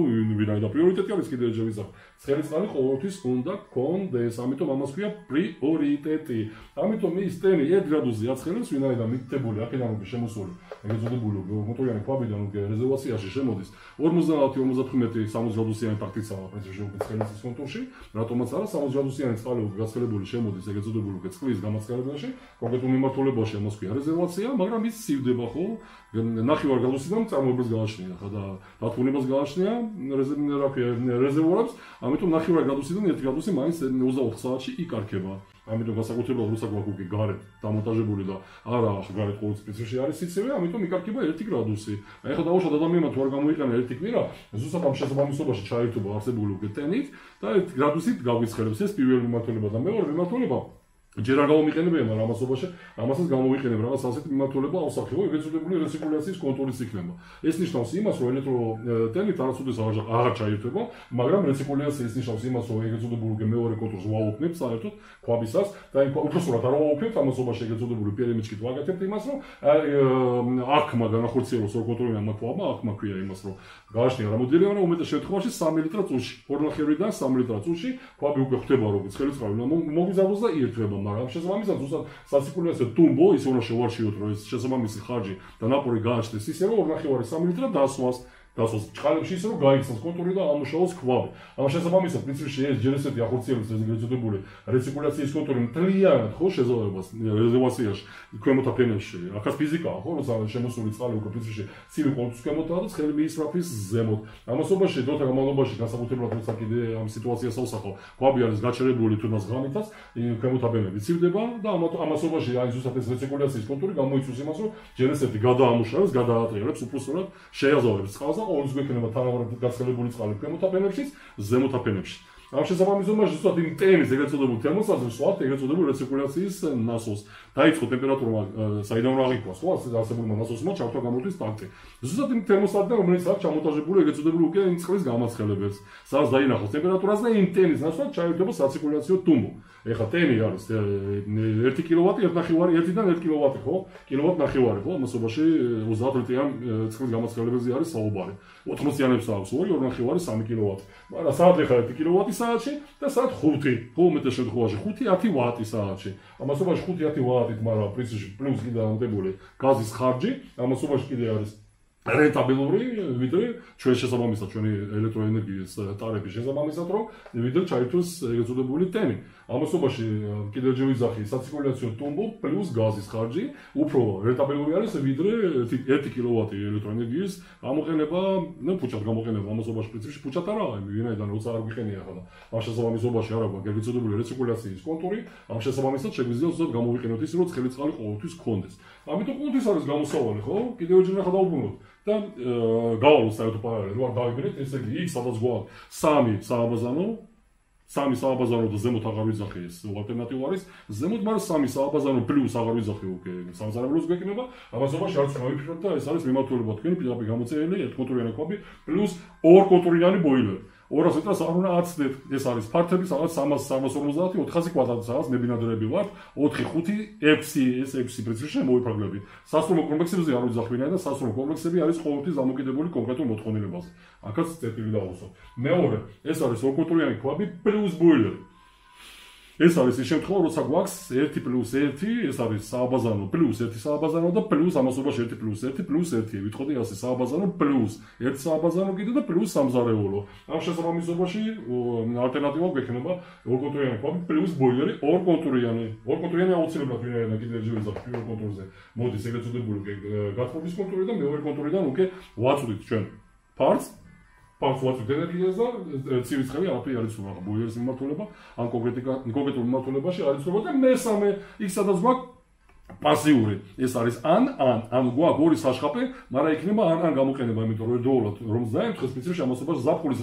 და პრიორიტეტი არის კიდე ჯერჯერობით ცხელი წყალი ყოველთვის უნდა გქონდეს ამიტომ ამას ქვია პრიორიტეტი ამიტომ ის ტენი 1 გრადუსზე აცხელებს ვინაიდან მითითებული აქედან უკვე შემოსული ეგ ეწოდებული მოტორიანი ქვაბიდან უკვე რეზერვაციაში შემოდის 50-55 60 გრადუსიანი ტაქტიცაა პრინციპში უკვე ცხელის კონტურში რატომაც არა 60 გრადუსიანი წყალი უკვე გაცხელებული შემოდის ეგ ეწოდებული უკვე წყლის გამაცხელებაში კონკრეტულ მიმართულებაში ამას ქვია რეზერვაცია მაგრამ ის სივდება ხო 9 გრადუსიდან წარმოებებს გააჩნია ხა და დათბუნებას გააჩნია რეზერვუარებს, ამიტომ 9 გრადუსიდან 1 გრადუსი მაინც 24 საათში იკარგება. ამიტომ განსაკუთრებულად როცა გვაქვს უკვე გარეთ დამონტაჟებული და არა გარეთ ყოველ სპეციფიკში არის სიცივე, ამიტომ იკარგება 1 გრადუსი. აი ხა დავუშვათ ადამიანმა თუ არ გამოიყენა 1 კვირა, ზუსტად ამ შესაბამისობაში ჩაერთობა არსებული უკვე ტენით და 1 გრადუსით გავიცხელებს ეს პირველი მიმართულება და მეორე მიმართულება ჯერ არ გამომიყენებია, მაგრამ ამასაც გამოვიყენებ რაღაც ასეთი მიმართულება ავსახე, ეგ ეწოდებული რეცირკულაციის კონტროლის იქნება. ეს ნიშნავს იმას, რომ ელექტროტენით არასოდეს აღარ ჩაირთვება, მაგრამ რეცირკულაცია ის ნიშნავს იმას, რომ ეგ ეწოდებული მეორე კონტროლს ვაუქნებთ საერთოდ ქვაბისას და უბრალოდ არ ვაუქნებთ ამასობაში ეგ ეწოდებული პირემიჩკით ვაგეთებთ იმას, რომ აქმა განახორციელოს ორ კონტროლიან ქვაბმა, აქმა ქვია იმას, რომ გააჩნია რამოდენიმე, მაგრამ უმეტეს შემთხვევაში 3 ლიტრა წუთში, 2.5-დან 3 ლიტრა წუთში ქვაბი უკვე ხდება როგორც ცხელი წყალი, მოგიზარდოს და ირთვება. მაგრამ შესაბამისად ზუსტად საცირკულაციო ტუმბო ის უნდა შევარჩიოთ რომ ეს შესაბამისი ხარჯი და ნაპორი გააჩნდეს ისე რომ 2.5-3 ლიტრა დასვას ჩხალებში ისე რომ გაიქცეს კონტური და ამუშავოს ქვაბი. ამ შესაბამისად პრინციპში ეს ჯერ ესეთი ახორციელებს ეს ეწოდებული რეცირკულაციის კონტური მთლიანად ხო შეზავებას რეზერვაციაში ქვემოთ აფენებში. ახაც ფიზიკაა ხო როცა შემოსული წყალი უკვე პრინციპში ცივი ყოველთვის ქვემოთაა და ცხელი მიისწრაფის ზემოთ. ამასობაში დროთა განმავლობაში განსაკუთრებულად როცა კიდე ამ სიტუაციას ავსახავ, ქვაბი არის გაჩერებული თუნდაც ღამითაც, ქვემოთ აფენები ცივდება და ამასობაში აი ზუსტად ეს რეცირკულაციის კონტური გამოიწვევს იმას რომ ჯერ ესეთი გადაამუშავებს, გადაატრიალებს უბრალოდ შეაზავებს წყალს ყოველთვის გვექნება თანავარად გაცხელებული წყალი ქვემოთ აფენებში, ზემოთ აფენებში. ამ შესაბამისობაში ზუსტად იმ ტენის ეგ ეწოდებული თერმოსტატს ვსვათ ეგ ეწოდებული რეცირკულაციის ნასოს. დაიწყო ტემპერატურა საიდან რა აღიქواس, ხო, არსებულმა ნასოსმა ჩავთვა გამოდის ტანკი. ზუსტად იმ თერმოსტატიდან რომელიც აქვს ჩამონტაჟებული ეგ ეწოდებული უკვე იმ წყლის გამაცხელებელს. სადაც დაინახოს ტემპერატურას და იმ ტენის ნასვად ჩაერთვება საცირკულაციო ტუმბო. ეხლა ტენი არის 1 კილოვატი, 1.5-დან 1 კილოვატი, ხო? კილოვატ ნახევარი, ხო? ამასობაში 30 ლიტრიან წყლის გამაცხელებელზე არის საუბარი. 80-იანებს აქვს 2.5 3 კილოვატი. მაგრამ საათ ეხლა 1 კილოვატი საათში და საათ 5, ხო, უმეტეს შემთხვევაში 5-10 ვატი საათში. ამასობაში 5-10 ვატით, მაგრამ პრინციპში პლუს კიდე დამტებული გაზის ხარჯი, ამასობაში კიდე არის რენტაბელური ვიდრე ჩვენ შესაბამისად ჩვენი ელექტროენერგიის ტარიფის შესაბამისად რომ ვიდრე ჩაითვლას ეგ ეწოდებული ტენი. ამასობაში კიდევ ჯერ ვიზახი საცირკულაციო ტუმბო პლუს გაზის ხარჯი უფრო რენტაბელური არის ვიდრე 1 კილოვატი ელექტროენერგიის გამოყენება, ფუჭად გამოყენება ამასობაში პრინციპში ფუჭად არა, ვინაიდან როცა არ გვიყენია ახლა ამ შესაბამისობაში არა გვაქვს ეგ ეწოდებული რეცირკულაციის კონტური, ამ შესაბამისად შეგვიძლია ზუსტად გამოვიყენოთ ის რომ ცხელი წყალი ყოველთვის გქონდეს. ამიტომ ყოველთვის არის გამოსავალი, ხო? კიდევ ჯერ ახლა დავუბრუნოთ. და გავალოს საერთო პარალელი რომ არ დავიგრეთ ესე იგი იქ სადაც გვაქვს 3 სააბაზანო და ზემოთ აღარ ვიძახი ეს ალტერნატივა არის ზემოთ მაგრამ 3 სააბაზანო პლუს აღარ ვიძახი უკვე სამზარეულოს გვექნება ამასობაში არც გავიფიქროთ და ეს არის მიმართულება თქვენი პირდაპირ გამოწერილი 1 კონტროლიანი ქვაბი პლუს 2 კონტროლიანი ბოილერი 200 მეტრს არ უნდა აცდეთ. ეს არის ფართები რაღაც 300-350, 400 კვადრატი რაღაც მებინადრები ვართ. 4, 5, 6, ეს 6 პრინციპში მოვიფარგლებით. სასწავლო კომპლექსებზე არ ვიძახბინე და სასწავლო კომპლექსები არის ყოველთვის დამოკიდებული კონკრეტულ მოთხოვნილებაზე. აქაც წერტილი დავუსვათ. მეორე, ეს არის ორკონტურიანი ქვაბი პლუს ბოილერი. ეს არის ის შემთხვევა, როცა გვაქვს 1+1, ეს არის სააბაზანო პლუს 1 სააბაზანო და პლუს ამასობაში 1+1+1. ვიტყოდი ასე სააბაზანო პლუს 1 სააბაზანო კიდე და პლუს სამზარეულო. ამ შესაბამისობაში ალტერნატივა გვექნება ორკონტურიანი ქვაბი პლუს ბოილერი ორკონტურიანი. ორკონტურიანი აუცილებლად ვინაიდან კიდე ჯერ ვიზახ პირველ კონტურზე. მოდის ეგრეთ წოდებული გათბობის კონტური და მეორე კონტურიდან უკვე ვაწვდით ჩვენ ფარს. Parts what you did და ცივი ცხელი არაფერი არის უბრალოდ ბოილერის მიმართულება ან კონკრეტულ მიმართულებაში არის უბრალოდ და მესამე იქ სადაც გვაქვს პასიური ეს არის ან გვაქვს ორი საშხაპე მაგრამ იქნება ან გამოყენება იმიტომ რომ ერთდროულად რომ დაემთხეს პრინციპში ამასობაში ზაფხულის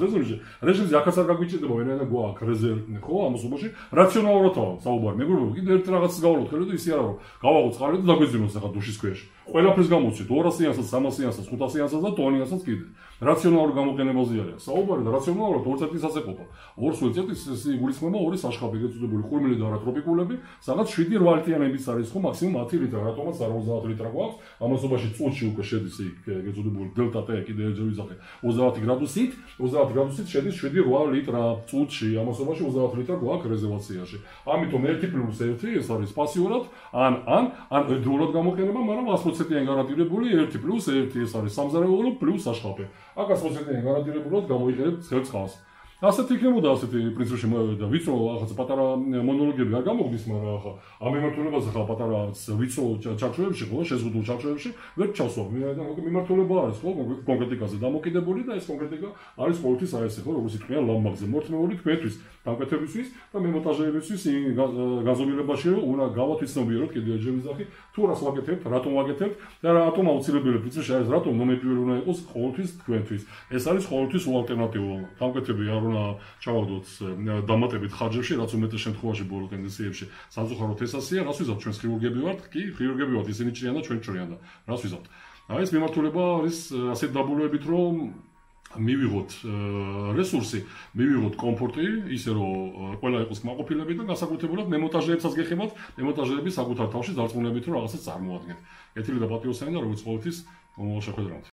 რეჟიმზე აქაც არ გაგვიჭირდება ვინაიდან გვაქვს რეზერვი ხო ამასობაში რაციონალურადაა საუბარი მეგობრებო კიდე ერთ რაღაცას გავავლოთ ხელით და ისე არა რომ გავაღოთ წყალი და დაგვეძინოთ ახლა დუშის ქვეშ ყველაფერს გამოვცით 200-იანსაც 300-იანსაც 500-იანსაც და ტონიანსაც კიდე რაციონალურ გამოყენებაზე არის საუბარი და რაციონალურად ორ წერტილსაც ეყოფა ორ სულ წერტილს იგულისხმება ორი საშხაპი ეგეწოდებული ხურმილი და ტროპიკულები სადაც 7-8 ლიტրանებიც არის ხო მაქსიმუმ 10 ლიტრა რატომაც 50 ლიტრა გვაქვს ამასობაში წუთში უკვე შედის ეგეწოდებული დელტა ტე კიდე ერთ ვიზახე 30 გრადუსით შედის 7-8 ליטრა წუთში ამასობაში 30 ლიტრა გვაქვს რეზერვაციაში ამიტომ 1+1 ეს არის პასიურად ან ერთდროულად გამოყენება მაგრამ 100%-იანი გარანტირებული 1+1 ეს არის სამზარეულო პლუს საშხაპი აქ 100%-იანი გარანტირებულად გამოიყენებთ ცხელ წყალს ასეთი იქნებოდა ასეთი პრინციპში და ვიწრო ახლა პატარა მონოლოგები არ გამოგდის მაგრამ ახლა ამ მიმართულებაზე ახლა პატარა ვიწრო ჩარჩოებში ხო შეზღუდულ ჩარჩოებში ვერ ჩავსვამ ვინაიდან მიმართულება არის ხო კონკრეტიკაზე დამოკიდებული და ეს კონკრეტიკა არის ყოველთვის აი ესე ხო როგორც იტყვიან ლამბაგზე მორთმეული თქვენთვის დამკვეთებისთვის და მემონტაჟეებისთვის გაზომილებაში უნდა გავათვისნობიეროთ კიდევ ჯერ ვიზახი თუ რას ვაკეთებთ რატომ ვაკეთებთ და რატომ აუცილებელი პრინციპში არის რატომ ნომერპირული უნდა იყოს ყოველთვის თქვენთვის ეს არის ყოველთვის უალტერნატივო დამკვეთები არ ჩავაგდოთ დამატებით ხარჯებში, რაც უმეტეს შემთხვევაში ბოლო ტენდენციებში სამწუხაროდ ეს ასეა, რას ვიზავთ ჩვენს ხირურგები ვართ, კი, ხირურგები ვართ, ისინი ჭრიან და ჩვენ ჭრიან და რას ვიზავთ. აი ეს მიმართულება არის ასეთ დაბოლოებით, რომ მივიღოთ რესურსი, მივიღოთ კომფორტი, ისე რომ ყველა იყოს კმაყოფილებით და განსაკუთრებულად მემონტაჟეებსაც გეხებათ, მემონტაჟეები საკუთარ თავში დარწმუნებით რომ რაღაცას წარმოადგენთ. კეთილი და პატიოსანი და როგორც ყოველთვის მომავალ შეხვედრამდე.